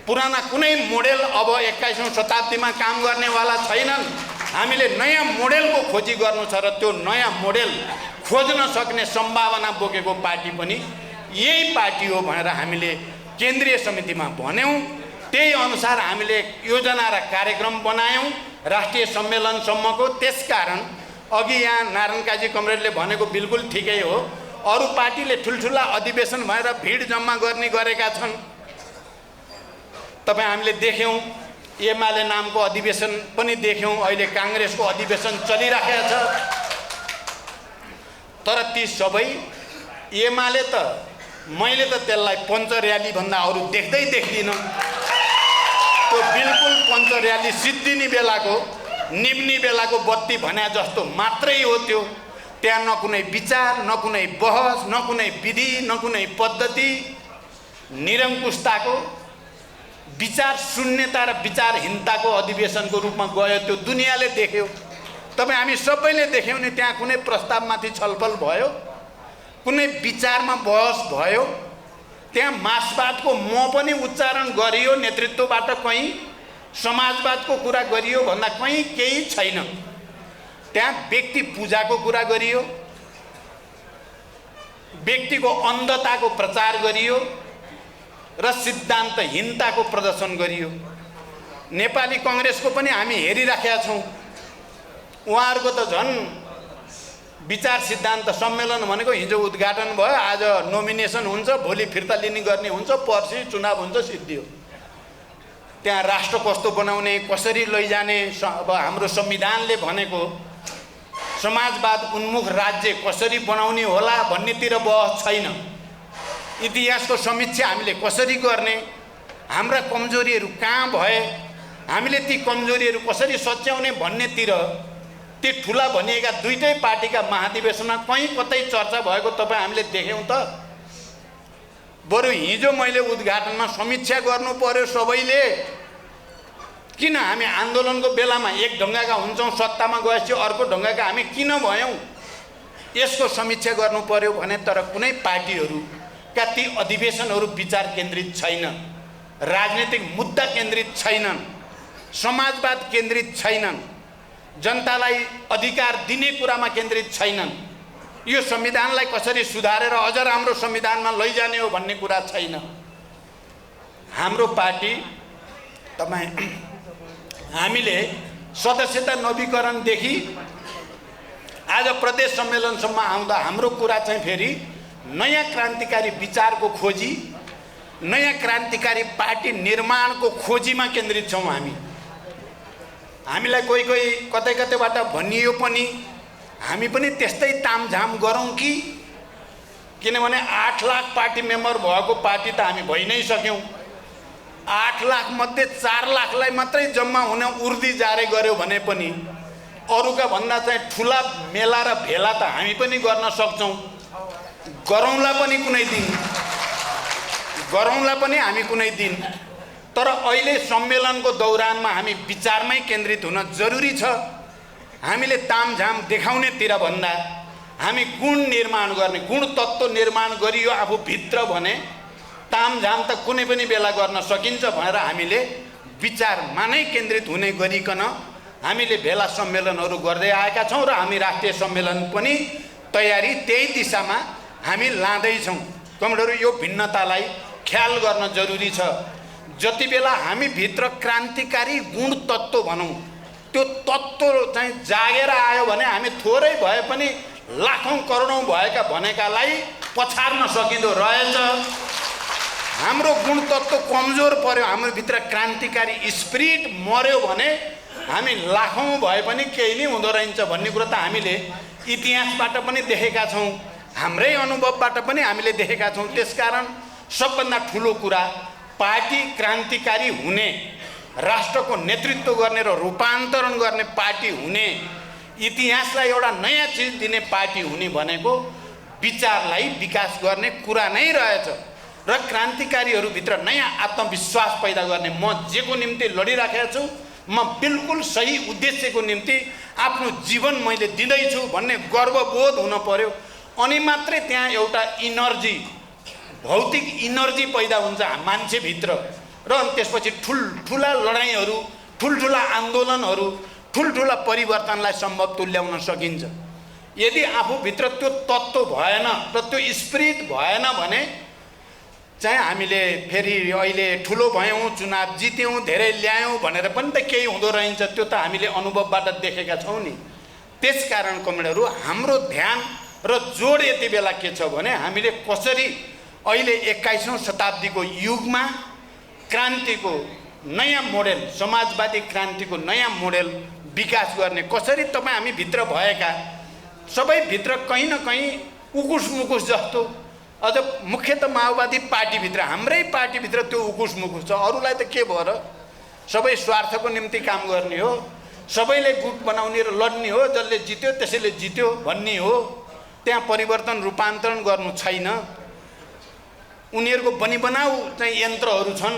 पुराना कुनै मोडेल अब 21औं शताब्दीमा काम गर्नेवाला छैनन्। हामीले नयाँ मोडेलको खोजी गर्नु छ र त्यो नयाँ मोडेल खोज्न सक्ने सम्भावना बोकेको पार्टी पनि यही पार्टी हो भनेर हामीले केन्द्रीय समितिमा भन्यौँ। त्यही अनुसार हामीले योजना र कार्यक्रम बनायौँ राष्ट्रिय सम्मेलनसम्मको। त्यसकारण अघि यहाँ नारायण काजी कमरेडले भनेको बिल्कुल ठिकै हो। अरू पार्टीले ठुल्ठुला अधिवेशन भएर भिड जम्मा गरेका छन्। तपाईँ हामीले देख्यौँ, एमाले नामको अधिवेशन पनि देख्यौँ, अहिले काङ्ग्रेसको अधिवेशन चलिराखेको छ। तर ती सबै एमाले त मैले त त्यसलाई पञ्च र्याली भन्दा अरू देख्दिनँ। त्यो बिल्कुल पञ्च र्याली सिद्धिने बेलाको, निम्नी बेलाको बत्ती भन्या जस्तो मात्रै हो। त्यो त्यहाँ न कुनै विचार, न कुनै बहस, न कुनै विधि, न कुनै पद्धति, निरङ्कुशताको, विचार शून्यता र विचारहीनताको अधिवेशनको रूपमा गयो। त्यो दुनियाँले देख्यो। तपाईँ हामी सबैले देख्यौँ नि। त्यहाँ कुनै प्रस्तावमाथि छलफल भयो, कुनै विचारमा बहस भयो, त्यहाँ मार्क्सवादको म पनि उच्चारण गरियो नेतृत्वबाट, कहीँ समाजवादको कुरा गरियो भन्दा कहीँ केही छैन। त्यहाँ व्यक्ति पूजाको कुरा गरियो, व्यक्तिको अन्धताको प्रचार गरियो र सिद्धान्तहीनताको प्रदर्शन गरियो। नेपाली काङ्ग्रेसको पनि हामी हेरिराखेका छौँ। उहाँहरूको त झन् विचार सिद्धान्त सम्मेलन भनेको हिजो उद्घाटन भयो, आज नोमिनेसन हुन्छ, भोलि फिर्ता लिने गर्ने हुन्छ, पर्सि चुनाव हुन्छ, सिद्धियो। त्यहाँ राष्ट्र कस्तो बनाउने, कसरी लैजाने, अब हाम्रो संविधानले भनेको समाजवाद उन्मुख राज्य कसरी बनाउने होला भन्नेतिर बहस छैन। इतिहासको समीक्षा हामीले कसरी गर्ने, हाम्रा कमजोरीहरू कहाँ भए, हामीले ती कमजोरीहरू कसरी सच्याउने भन्नेतिर ती ठुला भनिएका दुईटै पार्टीका महाधिवेशनमा कहीँ कतै चर्चा भएको तपाईँ हामीले देख्यौँ त? बरु हिजो मैले उद्घाटनमा समीक्षा गर्नु पर्यो सबैले। किन हामी आन्दोलनको बेलामा एक ढङ्गाका हुन्छौँ, सत्तामा गएपछि अर्को ढङ्गाका हामी किन भयौँ? यसको समीक्षा गर्नु पर्यो भने तर कुनै पार्टीहरूका ती अधिवेशनहरू विचार केन्द्रित छैन, राजनीतिक मुद्दा केन्द्रित छैनन्, समाजवाद केन्द्रित छैनन्, जनतालाई अधिकार दिने कुरामा केन्द्रित छैनन्, यो संविधानलाई कसरी सुधारेर अझ राम्रो संविधानमा लैजाने हो भन्ने कुरा छैन। हाम्रो पार्टी हामीले सदस्यता नवीकरणदेखि आज प्रदेश सम्मेलनसम्म आउँदा हाम्रो कुरा चाहिँ फेरि नयाँ क्रान्तिकारी विचारको खोजी, नयाँ क्रान्तिकारी पार्टी निर्माणको खोजीमा केन्द्रित छौँ। हामीलाई कोही कोही कतै कतैबाट भनियो पनि हामी पनि त्यस्तै तामझाम गरौँ कि, किनभने 8 लाख पार्टी मेम्बर भएको पार्टी त हामी भइ नै सक्यौँ। 8 लाख मध्ये 4 लाखलाई मात्रै जम्मा हुन उर्दी जारी गर्यो भने पनि अरूका भन्दा चाहिँ ठुला मेला र भेला त हामी पनि गर्न सक्छौँ। गरौँला पनि हामी कुनै दिन। तर अहिले सम्मेलनको दौरानमा हामी विचारमै केन्द्रित हुन जरुरी छ। हामीले तामझाम देखाउनेतिर भन्दा हामी गुण निर्माण गर्ने, गुण तत्त्व निर्माण गरियो आफूभित्र भने तामझाम त कुनै पनि बेला गर्न सकिन्छ भनेर हामीले विचारमा नै केन्द्रित हुने गरिकन हामीले भेला सम्मेलनहरू गर्दै आएका छौँ र हामी राष्ट्रिय सम्मेलन पनि तयारी त्यही दिशामा हामी लाँदैछौँ। कमरेडहरू, यो भिन्नतालाई ख्याल गर्न जरुरी छ। जति बेला हामी भित्र क्रान्तिकारी गुण तत्त्व भनौँ, त्यो तत्त्व चाहिँ जागेर आयो भने हामी थोरै भए पनि लाखौँ करोडौँ भएका भनेकालाई पछार्न सकिँदो रहेछ। हाम्रो गुण तत्त्व कमजोर पर्यो, हाम्रो भित्र क्रान्तिकारी स्पिरिट मर्यो भने हामी लाखौँ भए पनि केही नै हुँदो रहन्छ भन्ने कुरा त हामीले इतिहासबाट पनि देखेका छौँ, हाम्रै अनुभवबाट पनि हामीले देखेका छौँ। त्यसकारण सबभन्दा ठुलो कुरा पार्टी क्रान्तिकारी हुने, राष्ट्रको नेतृत्व गर्ने र रूपान्तरण गर्ने पार्टी हुने, इतिहासलाई एउटा नयाँ चिज दिने पार्टी हुने भनेको विचारलाई विकास गर्ने कुरा नै रहेछ र क्रान्तिकारीहरूभित्र नयाँ आत्मविश्वास पैदा गर्ने। म जेको निम्ति लडिराखेको छु, म बिल्कुल सही उद्देश्यको निम्ति आफ्नो जीवन मैले दिँदैछु भन्ने गर्वबोध हुन पर्यो। अनि मात्रै त्यहाँ एउटा इनर्जी, भौतिक इनर्जी पैदा हुन्छ मान्छेभित्र र अनि त्यसपछि ठुल्ठुला लडाइँहरू, ठुल्ठुला आन्दोलनहरू, ठुल्ठुला परिवर्तनलाई सम्भव तुल्याउन सकिन्छ। यदि आफूभित्र त्यो तत्त्व भएन र त्यो स्पिरिट भएन भने चाहिँ हामीले फेरि अहिले ठुलो भयौँ, चुनाव जित्यौँ, धेरै ल्यायौँ भनेर पनि त केही हुँदो रहन्छ। त्यो त हामीले अनुभवबाट देखेका छौँ नि। त्यसकारण कमरेडहरू, हाम्रो ध्यान र जोड यति बेला के छ भने हामीले कसरी अहिले 21औं शताब्दीको युगमा क्रान्तिको नयाँ मोडेल, समाजवादी क्रान्तिको नयाँ मोडेल विकास गर्ने कसरी। तपाईँ हामी भित्र भएका सबै भित्र कहीँ न कहीँ उकुस मुकुस जस्तो, अझ मुख्यतः माओवादी पार्टीभित्र, हाम्रै पार्टीभित्र त्यो उकुस मुकुस छ। अरूलाई त के भयो र, सबै स्वार्थको निम्ति काम गर्ने हो, सबैले गुट बनाउने र लड्ने हो, जसले जित्यो त्यसैले जित्यो भन्ने हो। त्यहाँ परिवर्तन रूपान्तरण गर्नु छैन। उनीहरूको बनिबनाऊ चाहिँ यन्त्रहरू छन्,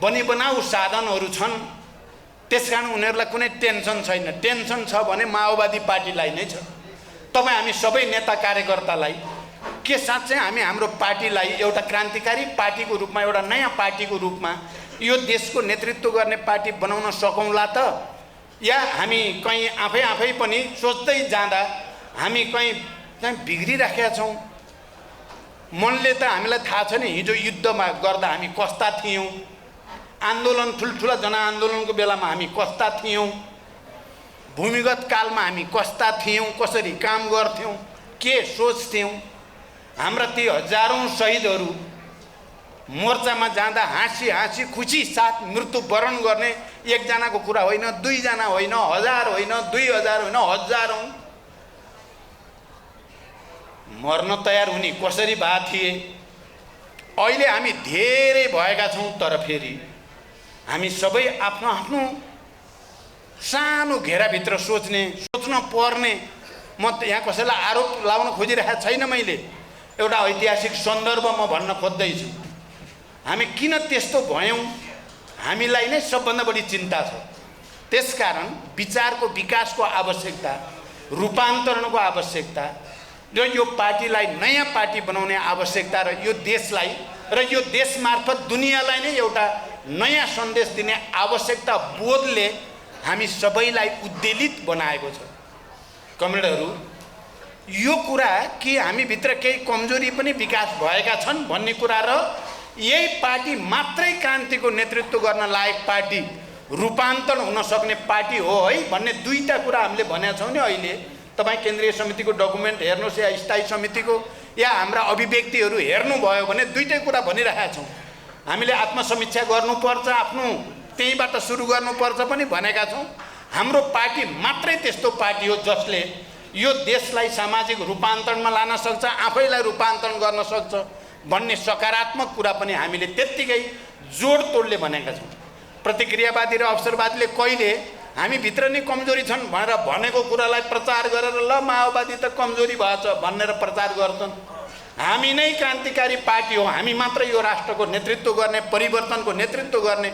बनिबनाऊ साधनहरू छन्। त्यसकारण उनीहरूलाई कुनै टेन्सन छैन। टेन्सन छ भने माओवादी पार्टीलाई नै छ। तपाईँ हामी सबै नेता कार्यकर्तालाई के साँच्चै हामी हाम्रो पार्टीलाई एउटा क्रान्तिकारी पार्टीको रूपमा, एउटा नयाँ पार्टीको रूपमा यो देशको नेतृत्व गर्ने पार्टी बनाउन सकौँला त? या हामी कहीँ आफै पनि सोच्दै जाँदा हामी कहीँ बिग्रिराखेका छौँ? मनले त हामीलाई थाहा छ नि, हिजो युद्धमा गर्दा हामी कस्ता थियौँ, आन्दोलन ठुल्ठुला जनआन्दोलनको बेलामा हामी कस्ता थियौँ, भूमिगत कालमा हामी कस्ता थियौँ, कसरी काम गर्थ्यौँ, के सोच्थ्यौँ। हाम्रा ती हजारौँ शहीदहरू मोर्चामा जाँदा हाँसी हाँसी खुसी साथ मृत्युवरण गर्ने एकजनाको कुरा होइन, दुईजना होइन, 1000 होइन, 2000 होइन, हजारौँ मर्न तयार हुने कसरी भए थिए। अहिले हामी धेरै भएका छौँ, तर फेरि हामी सबै आफ्नो आफ्नो सानो घेराभित्र सोच्न पर्ने। म यहाँ कसैलाई आरोप लाउन खोजिरहेको छैन, मैले एउटा ऐतिहासिक सन्दर्भ म भन्न खोज्दैछु। हामी किन त्यस्तो भयौँ, हामीलाई नै सबभन्दा बढी चिन्ता छ। त्यसकारण विचारको विकासको आवश्यकता, रूपान्तरणको आवश्यकता र यो पार्टीलाई नयाँ पार्टी बनाउने आवश्यकता र यो देशलाई र यो देश मार्फत दुनियाँलाई नै एउटा नयाँ सन्देश दिने आवश्यकता बोधले हामी सबैलाई उद्वेलित बनाएको छ। कमरेडहरू, यो कुरा कि हामीभित्र केही कमजोरी पनि विकास भएका छन् भन्ने कुरा र यही पार्टी मात्रै क्रान्तिको नेतृत्व गर्न लायक पार्टी, रूपान्तरण हुन सक्ने पार्टी हो है भन्ने दुईटा कुरा हामीले भनेका छौँ नि। अहिले तपाईँ केन्द्रीय समितिको डकुमेन्ट हेर्नुहोस् या स्थायी समितिको या हाम्रा अभिव्यक्तिहरू हेर्नुभयो भने दुईटै कुरा भनिरहेका छौँ। हामीले आत्मसमीक्षा गर्नुपर्छ, आफ्नो त्यहीँबाट सुरु गर्नुपर्छ पनि भनेका छौँ। हाम्रो पार्टी मात्रै त्यस्तो पार्टी हो जसले यो देशलाई सामाजिक रूपान्तरणमा लान सक्छ, आफैलाई रूपान्तरण गर्न सक्छ भन्ने सकारात्मक कुरा पनि हामीले त्यत्तिकै जोडतोडले भनेका छौँ। प्रतिक्रियावादी र अवसरवादीले कहिले हामीभित्र नै कमजोरी छन् भनेर भनेको कुरालाई प्रचार गरेर ल माओवादी त कमजोरी भएछ भनेर प्रचार गर्छन्। हामी नै क्रान्तिकारी पार्टी हो, हामी मात्र यो राष्ट्रको नेतृत्व गर्ने, परिवर्तनको नेतृत्व गर्ने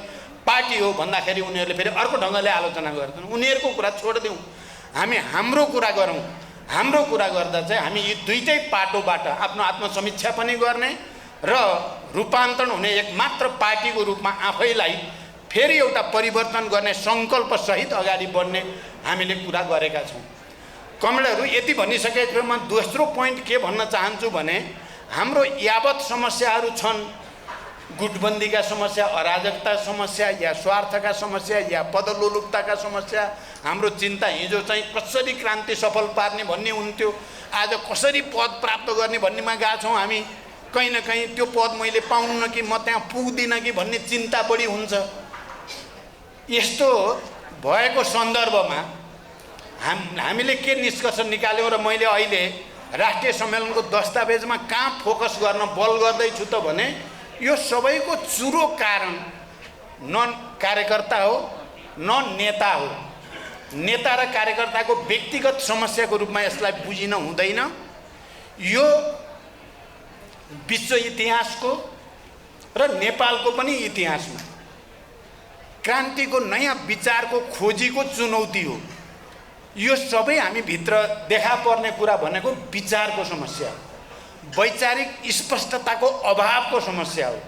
पार्टी हो भन्दाखेरि उनीहरूले फेरि अर्को ढङ्गले आलोचना गर्छन्। उनीहरूको कुरा छोडिदिउँ, हामी हाम्रो कुरा गरौँ। हाम्रो कुरा गर्दा चाहिँ हामी यी दुईटै पाटोबाट आफ्नो आत्मसमीक्षा पनि गर्ने र रूपान्तरण हुने एक मात्र पार्टीको रूपमा आफैलाई फेरि एउटा परिवर्तन गर्ने सङ्कल्पसहित अगाडि बढ्ने हामीले कुरा गरेका छौँ। कमरेडहरू, यति भनिसकेपछि म दोस्रो पोइन्ट के भन्न चाहन्छु भने हाम्रो यावत समस्याहरू छन्, गुटबन्दीका समस्या, अराजकता समस्या या स्वार्थका समस्या या पदलोलुपताका समस्या, हाम्रो चिन्ता हिजो चाहिँ कसरी क्रान्ति सफल पार्ने भन्ने हुन्थ्यो, आज कसरी पद प्राप्त गर्ने भन्नेमा गएका छौँ हामी। कहीँ न कहीँ त्यो पद मैले पाउन्न कि म त्यहाँ पुग्दिनँ कि भन्ने चिन्ता बढी हुन्छ। यस्तो भएको सन्दर्भमा हामीले के निष्कर्ष निकाल्यौँ र मैले अहिले राष्ट्रिय सम्मेलनको दस्तावेजमा कहाँ फोकस गर्न बल गर्दैछु त भने यो सबैको चुरो कारण न कार्यकर्ता हो न नेता हो। नेता र कार्यकर्ताको व्यक्तिगत समस्याको रूपमा यसलाई बुझिन हुँदैन। यो विश्व इतिहासको र नेपालको पनि इतिहासमा क्रान्तिको नयाँ विचारको खोजीको चुनौती हो। यो सबै हामी भित्र देखा पर्ने कुरा भनेको विचारको समस्या, वैचारिक स्पष्टताको अभावको समस्या हो।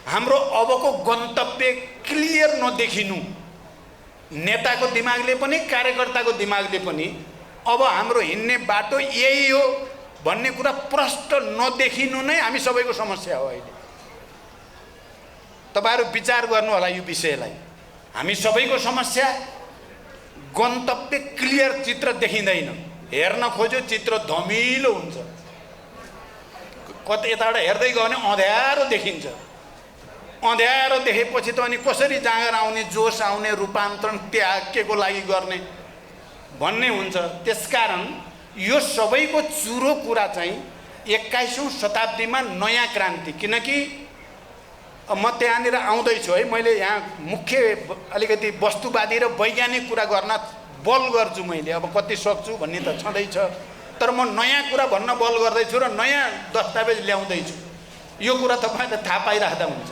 हाम्रो अबको गन्तव्य क्लियर नदेखिनु, नेताको दिमागले पनि कार्यकर्ताको दिमागले पनि अब हाम्रो हिँड्ने बाटो यही हो भन्ने कुरा प्रष्ट नदेखिनु नै हामी सबैको समस्या हो। अहिले तपाईँहरू विचार गर्नु होला यो विषयलाई। हामी सबैको समस्या गन्तव्य क्लियर चित्र देखिँदैन, हेर्न खोज्यो चित्र धमिलो हुन्छ, कतै यताबाट हेर्दै गयो भने अँध्यारो देखिन्छ। अँध्यारो देखेपछि त अनि कसरी जाँगर आउने, जोस आउने, रूपान्तरण त्याग के को लागि गर्ने भन्ने हुन्छ। त्यसकारण यो सबैको चुरो कुरा चाहिँ 21औं शताब्दीमा नयाँ क्रान्ति, किनकि म त्यहाँनिर आउँदैछु है, मैले यहाँ मुख्य अलिकति वस्तुवादी र वैज्ञानिक कुरा गर्न बल गर्छु मैले, अब कति सक्छु भन्ने त छँदैछ, तर म नयाँ कुरा भन्न बल गर्दैछु र नयाँ दस्तावेज ल्याउँदैछु। यो कुरा तपाईँले थाहा पाइराख्दा हुन्छ।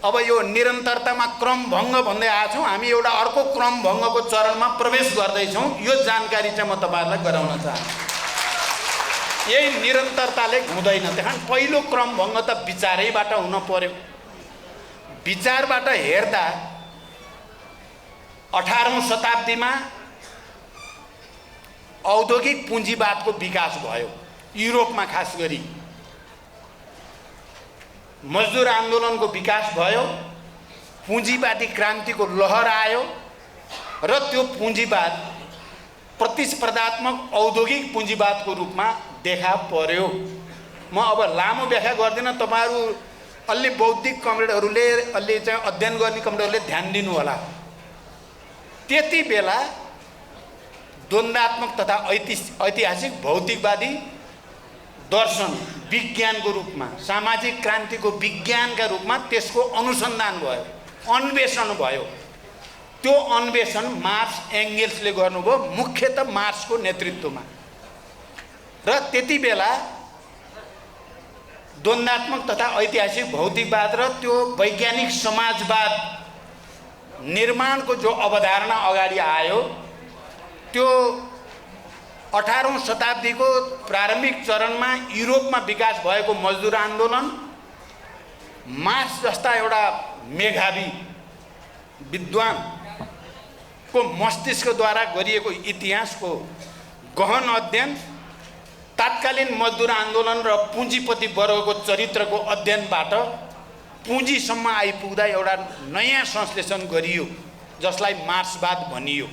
अब यो निरन्तरतामा क्रम भङ्ग भन्दै आएको छौँ, हामी एउटा अर्को क्रम भङ्गको चरणमा प्रवेश गर्दैछौँ। यो जानकारी चाहिँ म तपाईँहरूलाई गराउन चाहन्छु। यही निरन्तरताले हुँदैन, त्यहाँ पहिलो क्रम भङ्ग त विचारैबाट हुन पर्यो। विचारबाट हेर्दा 18औं शताब्दीमा औद्योगिक पुँजीवादको विकास भयो युरोपमा, खास गरी मजदुर आन्दोलनको विकास भयो, पुँजीवादी क्रान्तिको लहर आयो र त्यो पुँजीवाद प्रतिस्पर्धात्मक औद्योगिक पुँजीवादको रूपमा देखा पर्यो। म अब लामो व्याख्या गर्दिनँ, तपाईँहरू अलि बौद्धिक कमरेडहरूले, अलि चाहिँ अध्ययन गर्ने कमरेडहरूले ध्यान दिनु होला। त्यति बेला द्वन्द्वात्मक तथा ऐतिहासिक भौतिकवादी दर्शन विज्ञानको रूपमा, सामाजिक क्रान्तिको विज्ञानका रूपमा त्यसको अनुसन्धान भयो, अन्वेषण भयो। त्यो अन्वेषण मार्क्स एङ्गेल्सले गर्नुभयो, मुख्यतः मार्क्सको नेतृत्वमा। र त्यति बेला द्वन्द्वात्मक तथा ऐतिहासिक भौतिकवाद र त्यो वैज्ञानिक समाजवाद निर्माणको जो अवधारणा अगाडि आयो, त्यो 18औं शताब्दीको प्रारम्भिक चरणमा युरोपमा विकास भएको मजदुर आन्दोलन, मार्क्स जस्ता एउटा मेधावी विद्वानको मस्तिष्कद्वारा गरिएको इतिहासको गहन अध्ययन, तात्कालीन मजदुर आन्दोलन र पुँजीपति वर्गको चरित्रको अध्ययनबाट पुँजीसम्म आइपुग्दा एउटा नयाँ संश्लेषण गरियो जसलाई मार्क्सवाद भनियो।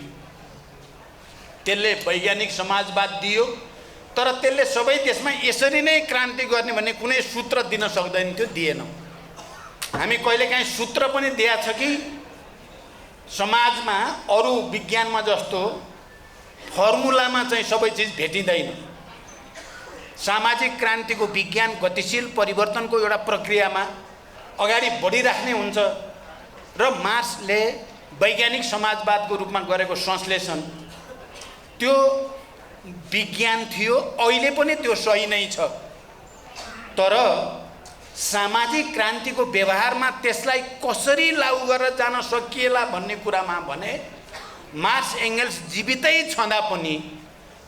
त्यसले वैज्ञानिक समाजवाद दियो, तर त्यसले सबै देशमा यसरी नै क्रान्ति गर्ने भन्ने कुनै सूत्र दिन सक्दैन थियो, दिएन। हामी कहिलेकाहीँ सूत्र पनि दिएको छ कि समाजमा अरू विज्ञानमा जस्तो फर्मुलामा चाहिँ सबै चिज भेटिँदैन। सामाजिक क्रान्तिको विज्ञान गतिशील परिवर्तनको एउटा प्रक्रियामा अगाडि बढिराख्ने हुन्छ र मार्क्सले वैज्ञानिक समाजवादको रूपमा गरेको संश्लेषण त्यो विज्ञान थियो, अहिले पनि त्यो सही नै छ। तर सामाजिक क्रान्तिको व्यवहारमा त्यसलाई कसरी लागू गरेर जान सकिएला भन्ने कुरामा भने मार्क्स एङ्गेल्स जीवितै छँदा पनि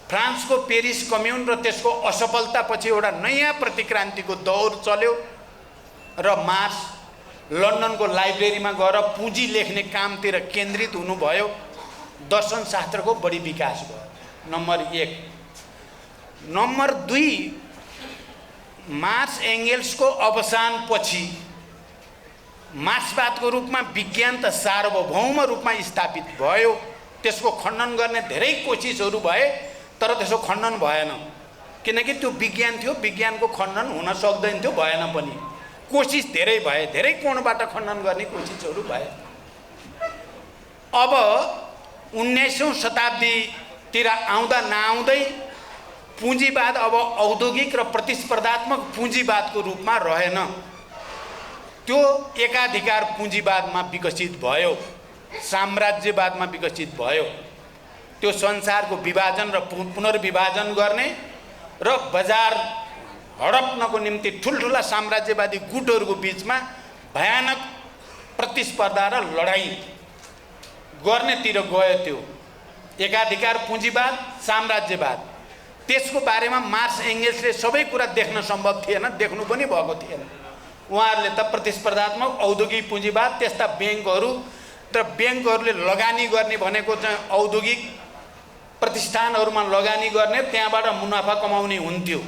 फ्रान्सको पेरिस कम्युन र त्यसको असफलतापछि एउटा नयाँ प्रतिक्रान्तिको दौर चल्यो र मार्क्स लन्डनको लाइब्रेरीमा गएर पुँजी लेख्ने कामतिर केन्द्रित हुनुभयो। दर्शनशास्त्रको बढी विकास भयो, नम्बर 1। नम्बर 2, मार्क्स एङ्गेल्सको अवसानपछि मार्क्सवादको रूपमा विज्ञान त सार्वभौम रूपमा स्थापित भयो। त्यसको खण्डन गर्ने धेरै कोसिसहरू भए, तर त्यसको खण्डन भएन, किनकि त्यो विज्ञान थियो, विज्ञानको खण्डन हुन सक्दैन थियो, भएन पनि। कोसिस धेरै भए, धेरै कोणबाट खण्डन गर्ने कोसिसहरू भए। अब 19औं शताब्दीतिर आउँदा नआउँदै पुँजीवाद अब औद्योगिक र प्रतिस्पर्धात्मक पुँजीवादको रूपमा रहेन, त्यो एकाधिकार पुँजीवादमा विकसित भयो, साम्राज्यवादमा विकसित भयो। त्यो संसारको विभाजन र पुनर्विभाजन गर्ने र बजार हडप्नको निम्ति ठुल्ठुला साम्राज्यवादी गुटहरूको बिचमा भयानक प्रतिस्पर्धा र लडाईँ गर्नेतिर गयो। त्यो एकाधिकार पुँजीवाद, साम्राज्यवाद, त्यसको बारेमा मार्क्स एङ्गेल्सले सबै कुरा देख्न सम्भव थिएन, देख्नु पनि भएको थिएन। उहाँहरूले त प्रतिस्पर्धात्मक औद्योगिक पुँजीवाद, त्यस्ता ब्याङ्कहरू र ब्याङ्कहरूले लगानी गर्ने भनेको चाहिँ औद्योगिक प्रतिष्ठानहरूमा लगानी गर्ने, त्यहाँबाट मुनाफा कमाउने हुन्थ्यो।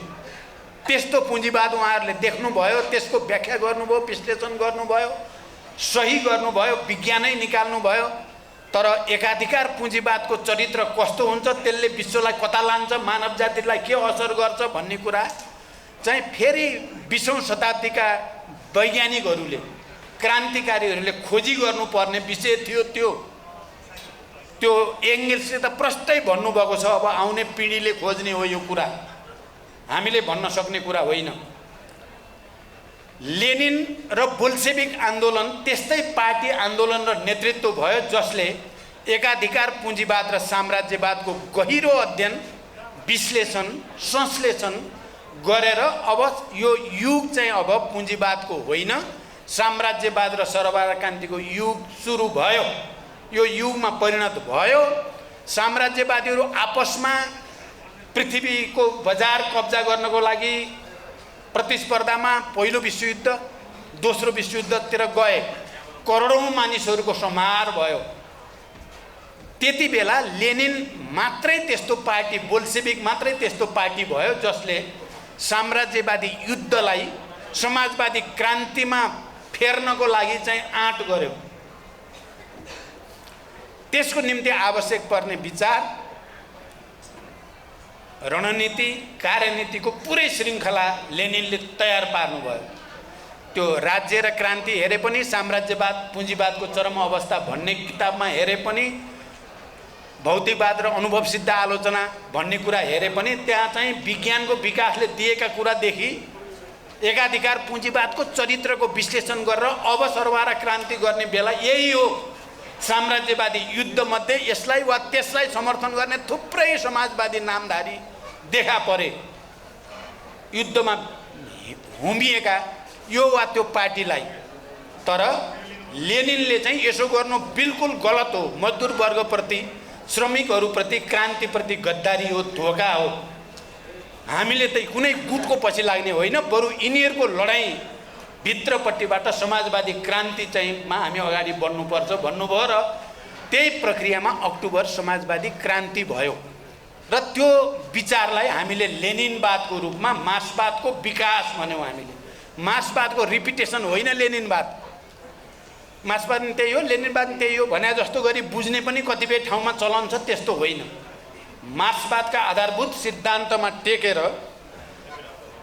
त्यस्तो पुँजीवाद उहाँहरूले देख्नुभयो, त्यसको व्याख्या गर्नुभयो, विश्लेषण गर्नुभयो, सही गर्नुभयो, विज्ञानै निकाल्नुभयो। तर एकाधिकार पुँजीवादको चरित्र कस्तो हुन्छ, त्यसले विश्वलाई कता लान्छ, मानव जातिलाई के असर गर्छ भन्ने कुरा चाहिँ फेरि 20औं शताब्दीका वैज्ञानिकहरूले, क्रान्तिकारीहरूले खोजी गर्नुपर्ने विषय थियो। त्यो एङ्गेल्सले त प्रष्टै भन्नुभएको छ, अब आउने पिँढीले खोज्ने हो यो कुरा, हामीले भन्न सक्ने कुरा होइन। लेनिन र बोल्सेविक आन्दोलन त्यस्तै पार्टी आन्दोलन र नेतृत्व भयो, जसले एकाधिकार पुँजीवाद र साम्राज्यवादको गहिरो अध्ययन, विश्लेषण, संश्लेषण गरेर अब यो युग चाहिँ अब पुँजीवादको होइन, साम्राज्यवाद र सरबार क्रान्तिको युग सुरु भयो। यो युगमा परिणत भयो। साम्राज्यवादीहरू आपसमा पृथ्वीको बजार कब्जा गर्नको लागि प्रतिस्पर्धामा पहिलो विश्वयुद्ध, दोस्रो विश्वयुद्धतिर गए, करोडौँ मानिसहरूको संहार भयो। त्यति बेला लेनिन मात्रै त्यस्तो पार्टी, बोल्सेविक मात्रै त्यस्तो पार्टी भयो जसले साम्राज्यवादी युद्धलाई समाजवादी क्रान्तिमा फेर्नको लागि चाहिँ आँट गर्यो। त्यसको निम्ति आवश्यक पर्ने विचार, रणनीति, कार्यनीतिको पुरै श्रृङ्खला लेनिनले तयार पार्नुभयो। त्यो राज्य र क्रान्ति हेरे पनि, साम्राज्यवाद पुँजीवादको चरम अवस्था भन्ने किताबमा हेरे पनि, भौतिकवाद र अनुभव सिद्ध आलोचना भन्ने कुरा हेरे पनि, त्यहाँ चाहिँ विज्ञानको विकासले दिएका कुरादेखि एकाधिकार पुँजीवादको चरित्रको विश्लेषण गरेर अब सरबार क्रान्ति गर्ने बेला यही हो साम्राज्यवादी युद्धमध्ये यसलाई वा त्यसलाई समर्थन गर्ने थुप्रै समाजवादी नामधारी देखा परे, युद्धमा होमिएका यो वा त्यो पार्टीलाई। तर लेनिनले चाहिँ यसो गर्नु बिल्कुल गलत हो, मजदुर वर्गप्रति, श्रमिकहरूप्रति, क्रान्तिप्रति गद्दारी हो, धोका हो। हामीले त कुनै गुटको पछि लाग्ने होइन, बरु यिनीहरूको लडाइँ भित्रपट्टिबाट समाजवादी क्रान्ति चाहिँमा हामी अगाडि बढ्नुपर्छ भन्नुभयो र त्यही प्रक्रियामा अक्टोबर समाजवादी क्रान्ति भयो र त्यो विचारलाई हामीले लेनिनवादको रूपमा मार्क्सवादको विकास भन्यौँ। हामीले मार्क्सवादको रिपिटेसन होइन लेनिनवाद। मार्क्सवाद पनि त्यही हो, लेनिनवाद पनि त्यही हो भने जस्तो गरी बुझ्ने पनि कतिपय ठाउँमा चलन छ, त्यस्तो होइन। मार्क्सवादका आधारभूत सिद्धान्तमा टेकेर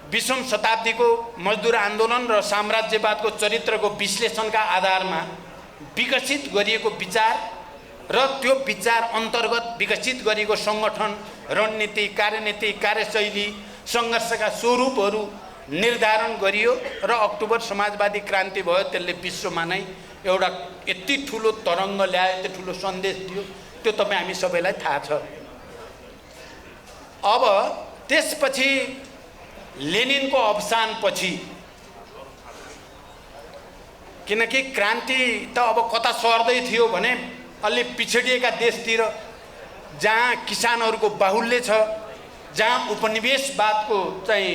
20औं शताब्दीको मजदुर आन्दोलन र साम्राज्यवादको चरित्रको विश्लेषणका आधारमा विकसित गरिएको विचार र त्यो विचार अन्तर्गत विकसित गरिएको सङ्गठन, रणनीति, कार्यनीति, कार्यशैली, सङ्घर्षका स्वरूपहरू निर्धारण गरियो र अक्टोबर समाजवादी क्रान्ति भयो। त्यसले विश्वमा नै एउटा यति ठुलो तरङ्ग ल्यायो, यति ठुलो सन्देश दियो, त्यो तपाईँ हामी सबैलाई थाहा छ। अब त्यसपछि लेनिनको अवसानपछि, किनकि क्रान्ति त अब कता सर्दै थियो भने अलि पिछडिएका देशतिर जहाँ किसानहरूको बाहुल्य छ, जहाँ उपनिवेशवादको चाहिँ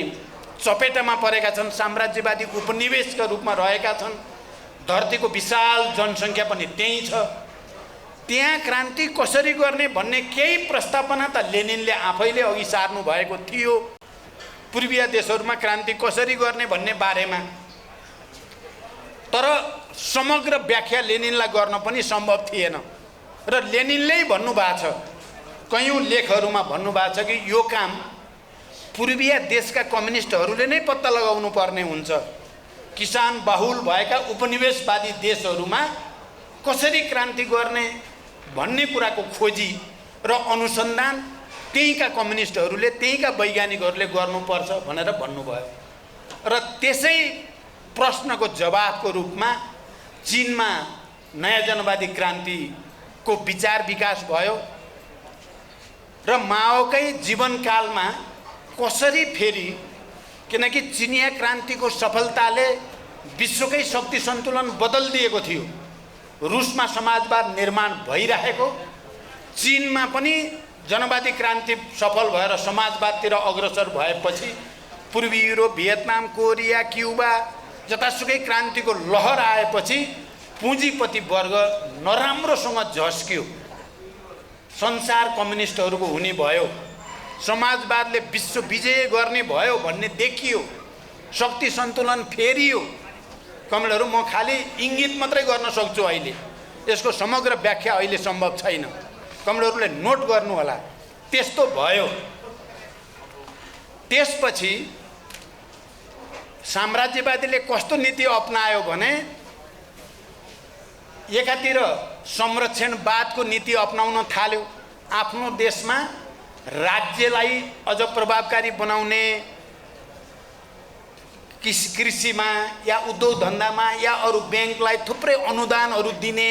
चपेटामा परेका छन्, साम्राज्यवादी उपनिवेशका रूपमा रहेका छन्, धरतीको विशाल जनसङ्ख्या पनि त्यही छ, त्यहाँ क्रान्ति कसरी गर्ने भन्ने केही प्रस्तावना त लेनिनले आफैले अघि सार्नु भएको थियो। पूर्वीय देशहरूमा क्रान्ति कसरी गर्ने भन्ने बारेमा, तर समग्र व्याख्या लेनिनलाई गर्न पनि सम्भव थिएन र लेनिनले भन्नुभएको छ, कयौँ लेखहरूमा भन्नुभएको छ कि यो काम पूर्वीय देशका कम्युनिस्टहरूले नै पत्ता लगाउनु पर्ने हुन्छ। किसान बाहुल भएका उपनिवेशवादी देशहरूमा कसरी क्रान्ति गर्ने भन्ने कुराको खोजी र अनुसन्धान त्यहीँका कम्युनिस्टहरूले, त्यहीँका वैज्ञानिकहरूले गर्नुपर्छ भनेर भन्नुभयो र त्यसै प्रश्नको जवाफको रूपमा चीनमा नयाँ जनवादी क्रान्तिको विचार विकास भयो र माओकै जीवनकालमा कसरी फेरि, किनकि चिनिया क्रान्तिको सफलताले विश्वकै शक्ति सन्तुलन बदलिदिएको थियो, रुसमा समाजवाद निर्माण भइरहेको, चीनमा पनि जनवादी क्रान्ति सफल भएर समाजवादतिर अग्रसर भएपछि पूर्वी युरोप, भियतनाम, कोरिया, क्युबा जतासुकै क्रान्तिको लहर आएपछि पुँजीपति वर्ग नराम्रोसँग झस्क्यो, संसार कम्युनिस्टहरूको हुने भयो, समाजवादले विश्व विजय गर्ने भयो भन्ने देखियो, शक्ति सन्तुलन फेरियो। कमरेडहरू, म खालि इङ्गित मात्रै गर्न सक्छु, अहिले यसको समग्र व्याख्या अहिले सम्भव छैन, कमरेडहरूले नोट गर्नु होला। त्यस्तो भयो। त्यसपछि साम्राज्यवादीले कस्तो नीति अपनायो भने एकातिर संरक्षणवादको नीति अपनाउन थाल्यो, आफ्नो देशमा राज्यलाई अझ प्रभावकारी बनाउने, कृषिमा या उद्योग धन्दामा या अरू ब्याङ्कलाई थुप्रै अनुदानहरू दिने,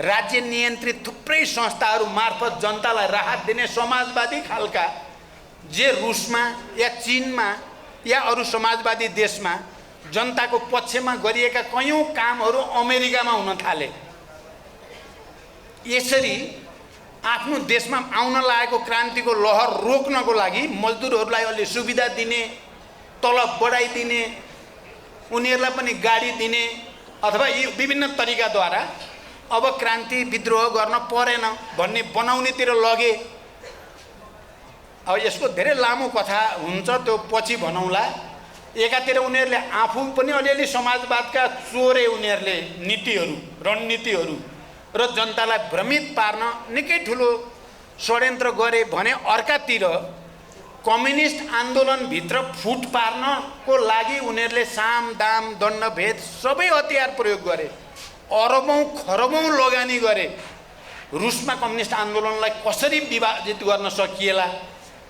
राज्य नियन्त्रित थुप्रै संस्थाहरू मार्फत जनतालाई राहत दिने समाजवादी खालका जे रुसमा या चीनमा या अरू समाजवादी देशमा जनताको पक्षमा गरिएका कयौँ कामहरू अमेरिकामा हुन थाले। यसरी आफ्नो देशमा आउन लागेको क्रान्तिको लहर रोक्नको लागि मजदुरहरूलाई अलि सुविधा दिने, तलब बढाइदिने, उनीहरूलाई पनि गाडी दिने अथवा यी विभिन्न तरिकाद्वारा अब क्रान्ति विद्रोह गर्न परेन भन्ने बनाउनेतिर लगे। अब यसको धेरै लामो कथा हुन्छ, त्यो पछि भनौँला। एकातिर उनीहरूले आफू पनि अलिअलि समाजवादका चोरे उनीहरूले नीतिहरू, रणनीतिहरू र जनतालाई भ्रमित पार्न निकै ठुलो षड्यन्त्र गरे भने अर्कातिर कम्युनिस्ट आन्दोलनभित्र फुट पार्नको लागि उनीहरूले साम दाम दण्डभेद सबै हतियार प्रयोग गरे, अरबौँ खरबौँ लगानी गरे। रुसमा कम्युनिस्ट आन्दोलनलाई कसरी विभाजित गर्न सकिएला,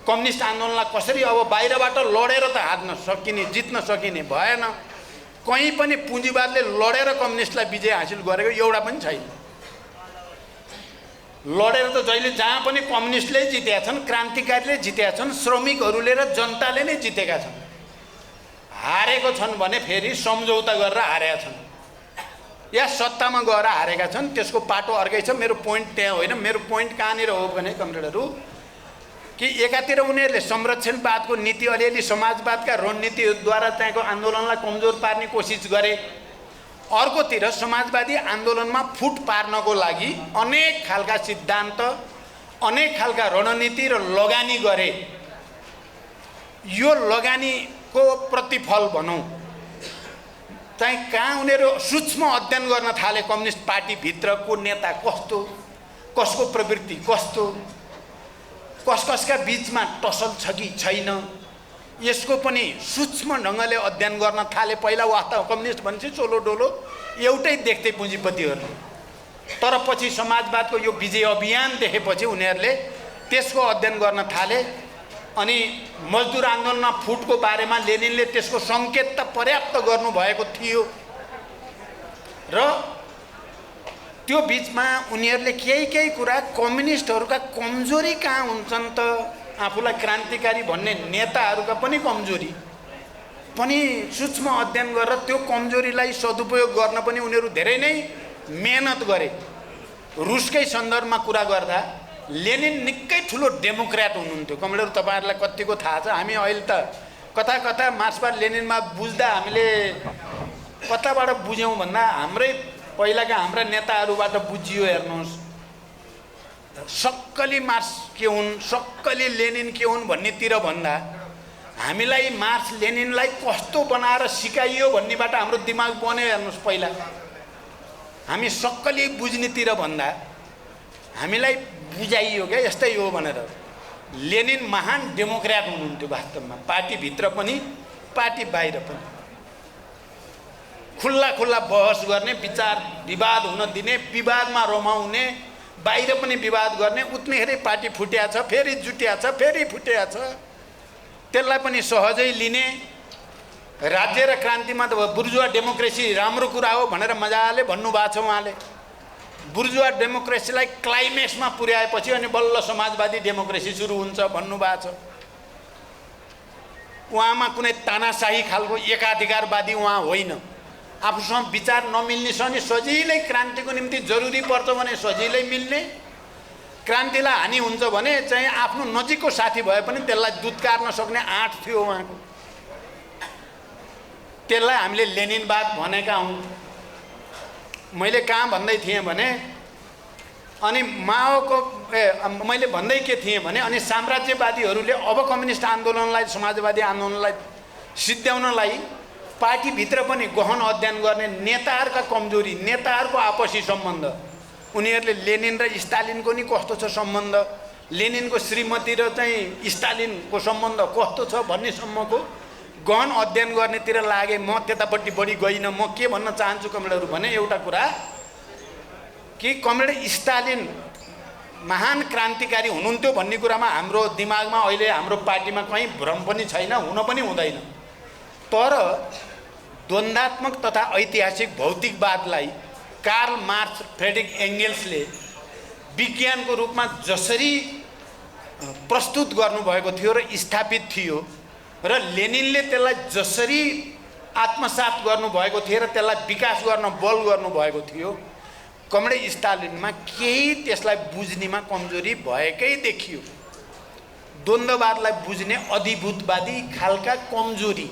कम्युनिस्ट आन्दोलनलाई कसरी अब बाहिरबाट लडेर त हार्न सकिने, जित्न सकिने भएन। कहीँ पनि पुँजीवादले लडेर कम्युनिस्टलाई विजय हासिल गरेको एउटा पनि छैन। लडेर त जहिले जहाँ पनि कम्युनिस्टले जितेका छन्, क्रान्तिकारीले जितेका छन्, श्रमिकहरूले र जनताले नै जितेका छन्। हारेको छन् भने फेरि सम्झौता गरेर हारेका छन् या सत्तामा गएर हारेका छन्। त्यसको पाटो अर्कै छ। मेरो पोइन्ट त्यहाँ होइन। मेरो पोइन्ट कहाँनिर हो भने कमरेडहरू, कि एकातिर उनीहरूले संरक्षणवादको नीति, अलिअलि समाजवादका रणनीतिद्वारा त्यहाँको आन्दोलनलाई कमजोर पार्ने कोसिस गरे, अर्कोतिर समाजवादी आन्दोलनमा फुट पार्नको लागि अनेक खालका सिद्धान्त, अनेक खालका रणनीति र लगानी गरे। यो लगानीको प्रतिफल भनौँ चाहिँ कहाँ उनीहरू सूक्ष्म अध्ययन गर्न थाले। कम्युनिस्ट पार्टीभित्रको नेता कस्तो, कसको प्रवृत्ति कस्तो, कसका बिचमा टसल छ कि छैन, यसको पनि सूक्ष्म ढङ्गले अध्ययन गर्न थाले। पहिला वास्तव कम्युनिस्ट भनेपछि चोलो डोलो एउटै देख्थे पुँजीपतिहरूले, तर पछि समाजवादको यो विजय अभियान देखेपछि उनीहरूले त्यसको अध्ययन गर्न थाले। अनि मजदुर आन्दोलनमा फुटको बारेमा लेनिनले त्यसको सङ्केत त पर्याप्त गर्नुभएको थियो र त्यो बिचमा उनीहरूले केही कुरा कम्युनिस्टहरूका कमजोरी कहाँ हुन्छन् त, आफूलाई क्रान्तिकारी भन्ने नेताहरूका पनि कमजोरी पनि सूक्ष्म अध्ययन गरेर त्यो कमजोरीलाई सदुपयोग गर्न पनि उनीहरू धेरै नै मेहनत गरे। रुसकै सन्दर्भमा कुरा गर्दा लेनिन निकै ठुलो डेमोक्र्याट हुनुहुन्थ्यो। कमरेडहरू तपाईँहरूलाई कतिको थाहा छ, हामी अहिले त कता कता मार्क्सवाद लेनिनमा बुझ्दा हामीले कताबाट बुझ्यौँ भन्दा हाम्रै पहिलाका हाम्रा नेताहरूबाट बुझियो। हेर्नुहोस्, सक्कली मार्क्स के हुन्, सक्कली लेनिन के हुन् भन्नेतिर भन्दा हामीलाई मार्क्स लेनिनलाई कस्तो बनाएर सिकाइयो भन्नेबाट हाम्रो दिमाग बन्यो। हेर्नुहोस्, पहिला हामी सक्कली बुझ्नेतिर भन्दा हामीलाई बुझाइयो क्या यस्तै हो भनेर। लेनिन महान डेमोक्र्याट हुनुहुन्थ्यो वास्तवमा, पार्टीभित्र पनि पार्टी बाहिर पनि। खुल्ला खुल्ला बहस गर्ने, विचार विवाद हुन दिने, विवादमा रमाउने, बाहिर पनि विवाद गर्ने। उतनेखेरि पार्टी फुट्या छ, फेरि जुट्या छ, फेरि फुट्या छ, त्यसलाई पनि सहजै लिने। राज्य र क्रान्तिमा त बुर्जुवा डेमोक्रेसी राम्रो कुरा हो भनेर मजाले भन्नुभएको छ उहाँले। बुर्जुवा डेमोक्रेसीलाई क्लाइमेक्समा पुर्याएपछि अनि बल्ल समाजवादी डेमोक्रेसी सुरु हुन्छ भन्नुभएको छ। उहाँमा कुनै तानाशाही खालको एकाधिकारवादी उहाँ होइन। आफूसँग विचार नमिल्ने सनी सजिलै क्रान्तिको निम्ति जरुरी पर्छ भने सजिलै मिल्ने, क्रान्तिलाई हानि हुन्छ भने चाहिँ आफ्नो नजिकको साथी भए पनि त्यसलाई दुत्कार्न सक्ने आँट थियो उहाँको। त्यसलाई हामीले लेनिनवाद भनेका हौँ। मैले कहाँ भन्दै थिएँ भने अनि माओको मैले भन्दै के थिएँ भने अनि साम्राज्यवादीहरूले अब कम्युनिस्ट आन्दोलनलाई, समाजवादी आन्दोलनलाई सिद्ध्याउनलाई पार्टीभित्र पनि गहन अध्ययन गर्ने नेताहरूका कमजोरी, नेताहरूको आपसी सम्बन्ध, उनीहरूले लेनिन र स्टालिनको नि कस्तो छ सम्बन्ध, लेनिनको श्रीमती र चाहिँ स्टालिनको सम्बन्ध कस्तो छ भन्नेसम्मको गहन अध्ययन गर्नेतिर लागे। म त्यतापट्टि बढी गइनँ। म के भन्न चाहन्छु कमरेडहरू भने एउटा कुरा कि कमरेड स्टालिन महान क्रान्तिकारी हुनुहुन्थ्यो भन्ने कुरामा हाम्रो दिमागमा अहिले हाम्रो पार्टीमा कहीँ भ्रम पनि छैन, हुन पनि हुँदैन। तर द्वन्द्वात्मक तथा ऐतिहासिक भौतिकवादलाई कार्ल मार्क्स, फ्रेडरिक एङ्गेल्सले विज्ञानको रूपमा जसरी प्रस्तुत गर्नुभएको थियो र स्थापित थियो र लेनिनले त्यसलाई जसरी आत्मसात गर्नुभएको थियो र त्यसलाई विकास गर्न बल गर्नुभएको थियो, कमरेड स्टालिनमा केही त्यसलाई बुझ्नेमा कमजोरी भएकै देखियो। द्वन्द्ववादलाई बुझ्ने अधिभूतवादी खालका कमजोरी,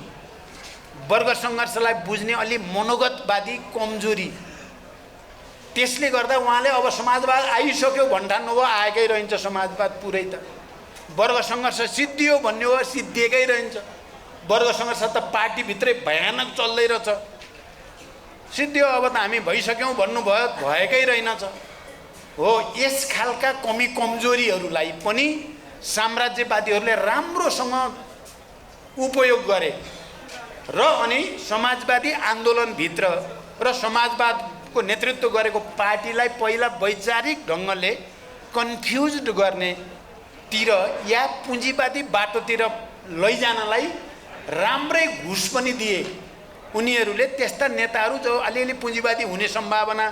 वर्ग सङ्घर्षलाई बुझ्ने अलि मनोगतवादी कमजोरी, त्यसले गर्दा उहाँले अब समाजवाद आइसक्यो भन्ठान्नुभयो, आएकै रहन्छ समाजवाद पुरै त। वर्ग सङ्घर्ष सिद्धियो भन्ने हो, सिद्धिएकै रहन्छ। वर्ग सङ्घर्ष त पार्टीभित्रै भयानक चल्दै रहेछ, सिद्धियो अब त हामी भइसक्यौँ भन्नुभयो, भएकै रहेनछ हो। यस खालका कमी कमजोरीहरूलाई पनि साम्राज्यवादीहरूले राम्रोसँग उपयोग गरे र अनि समाजवादी आन्दोलनभित्र र समाजवादको नेतृत्व गरेको पार्टीलाई पहिला वैचारिक ढङ्गले कन्फ्युज्ड गर्नेतिर या पुँजीवादी बाटोतिर लैजानलाई राम्रै घुस पनि दिए। उनीहरूले त्यस्ता नेताहरू जो अलिअलि पुँजीवादी हुने सम्भावना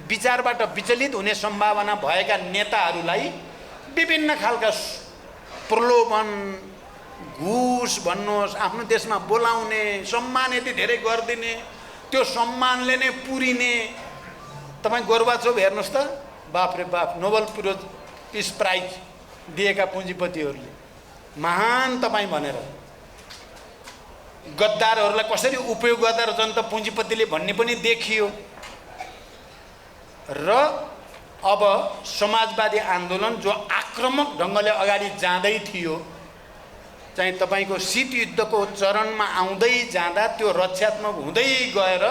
विचारबाट विचलित हुने सम्भावना भएका नेताहरूलाई विभिन्न खालका प्रलोभन, घुस भन्नुहोस्, आफ्नो देशमा बोलाउने, सम्मान यति धेरै गरिदिने, त्यो सम्मानले नै पुरिने। तपाईँ गोर्बाचोभ हेर्नुहोस् त, बाफरे बाफ, नोबल पिस प्राइज दिएका पुँजीपतिहरूले महान तपाईँ भनेर गद्दारहरूलाई कसरी उपयोग गर्दा रहेछन् त पुँजीपतिले भन्ने पनि देखियो। र अब समाजवादी आन्दोलन जो आक्रामक ढङ्गले अगाडि जाँदै थियो, चाहिँ तपाईँको शीतयुद्धको चरणमा आउँदै जाँदा त्यो रक्षात्मक हुँदै गएर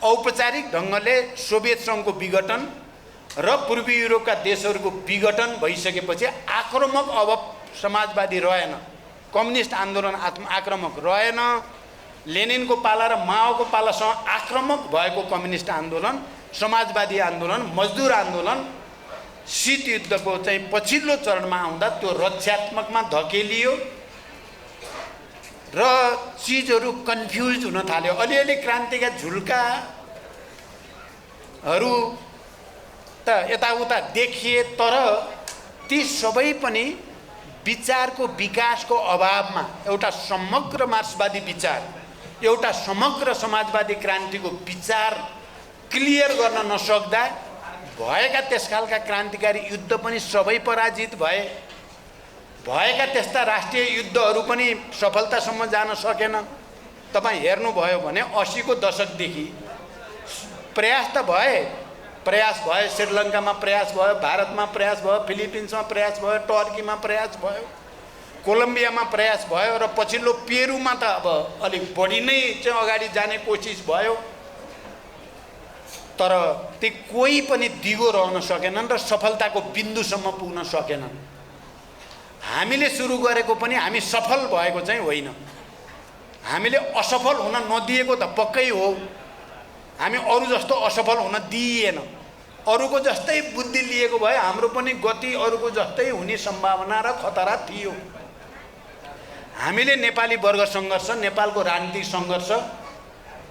औपचारिक ढङ्गले सोभियत सङ्घको विघटन र पूर्वी युरोपका देशहरूको विघटन भइसकेपछि आक्रामक अब समाजवादी रहेन, कम्युनिस्ट आन्दोलन आक्रामक रहेन। लेनिनको पाला र माओको पालासँग आक्रामक भएको कम्युनिस्ट आन्दोलन, समाजवादी आन्दोलन, मजदुर आन्दोलन शीतयुद्धको चाहिँ पछिल्लो चरणमा आउँदा त्यो रक्षात्मकमा धकेलियो र चिजहरू कन्फ्युज हुन थाल्यो। अलिअलि क्रान्तिका झुल्काहरू त यताउता देखिए, तर ती सबै पनि विचारको विकासको अभावमा एउटा समग्र मार्क्सवादी विचार, एउटा समग्र समाजवादी क्रान्तिको विचार क्लियर गर्न नसक्दा भएका त्यस खालका क्रान्तिकारी युद्ध पनि सबै पराजित भए। भएका त्यस्ता राष्ट्रिय युद्धहरू पनि सफलतासम्म जान सकेन। तपाईँ हेर्नुभयो भने 80 को दशकदेखि प्रयास त भए, श्रीलङ्कामा प्रयास भयो, भारतमा प्रयास भयो, फिलिपिन्समा प्रयास भयो, टर्कीमा प्रयास भयो, कोलम्बियामा प्रयास भयो र पछिल्लो पेरुमा त अब अलिक बढी नै चाहिँ अगाडि जाने कोसिस भयो। तर ती कोही पनि दिगो रहन सकेनन् र सफलताको बिन्दुसम्म पुग्न सकेनन्। हामीले सुरु गरेको पनि हामी सफल भएको चाहिँ होइन, हामीले असफल हुन नदिएको त पक्कै हो। हामी अरू जस्तो असफल हुन दिइएन। अरूको जस्तै बुद्धि लिएको भए हाम्रो पनि गति अरूको जस्तै हुने सम्भावना र खतरा थियो। हामीले नेपाली वर्ग सङ्घर्ष, नेपालको राजनीतिक सङ्घर्ष,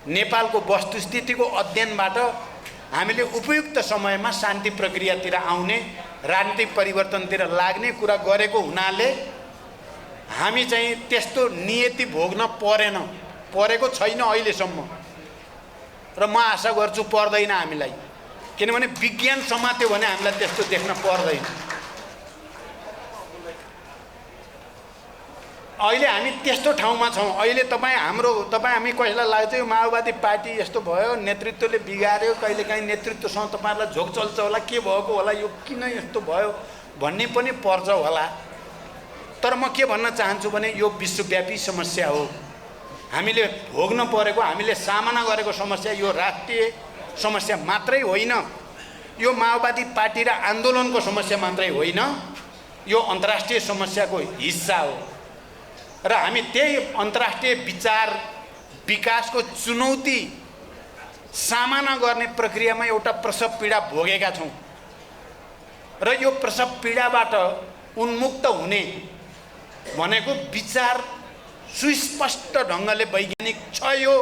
नेपालको वस्तुस्थितिको अध्ययनबाट हामीले उपयुक्त समयमा शान्ति प्रक्रियातिर आउने, राजनीतिक परिवर्तनतिर लाग्ने कुरा गरेको हुनाले हामी चाहिँ त्यस्तो नियति भोग्न परेको छैन अहिलेसम्म। र म आशा गर्छु पर्दैन हामीलाई, किनभने विज्ञान समात्यो भने हामीलाई त्यस्तो देख्न पर्दैन। अहिले हामी त्यस्तो ठाउँमा छौँ। अहिले तपाईँ हामी कसैलाई लाग्छ यो माओवादी पार्टी यस्तो भयो, नेतृत्वले बिगार्यो, कहिलेकाहीँ नेतृत्वसँग तपाईँहरूलाई झोक चल्छ होला, के भएको होला, यो किन यस्तो भयो भन्ने पनि पर्छ होला। तर म के भन्न चाहन्छु भने यो विश्वव्यापी समस्या हो। हामीले भोग्न परेको, हामीले सामना गरेको समस्या यो राष्ट्रिय समस्या मात्रै होइन, यो माओवादी पार्टी र आन्दोलनको समस्या मात्रै होइन, यो अन्तर्राष्ट्रिय समस्याको हिस्सा हो। र हामी त्यही अन्तर्राष्ट्रिय विचार विकासको चुनौती सामना गर्ने प्रक्रियामा एउटा प्रसव पीडा भोगेका छौँ। र यो प्रसव पीडाबाट उन्मुक्त हुने भनेको विचार सुस्पष्ट ढङ्गले वैज्ञानिक छ, यो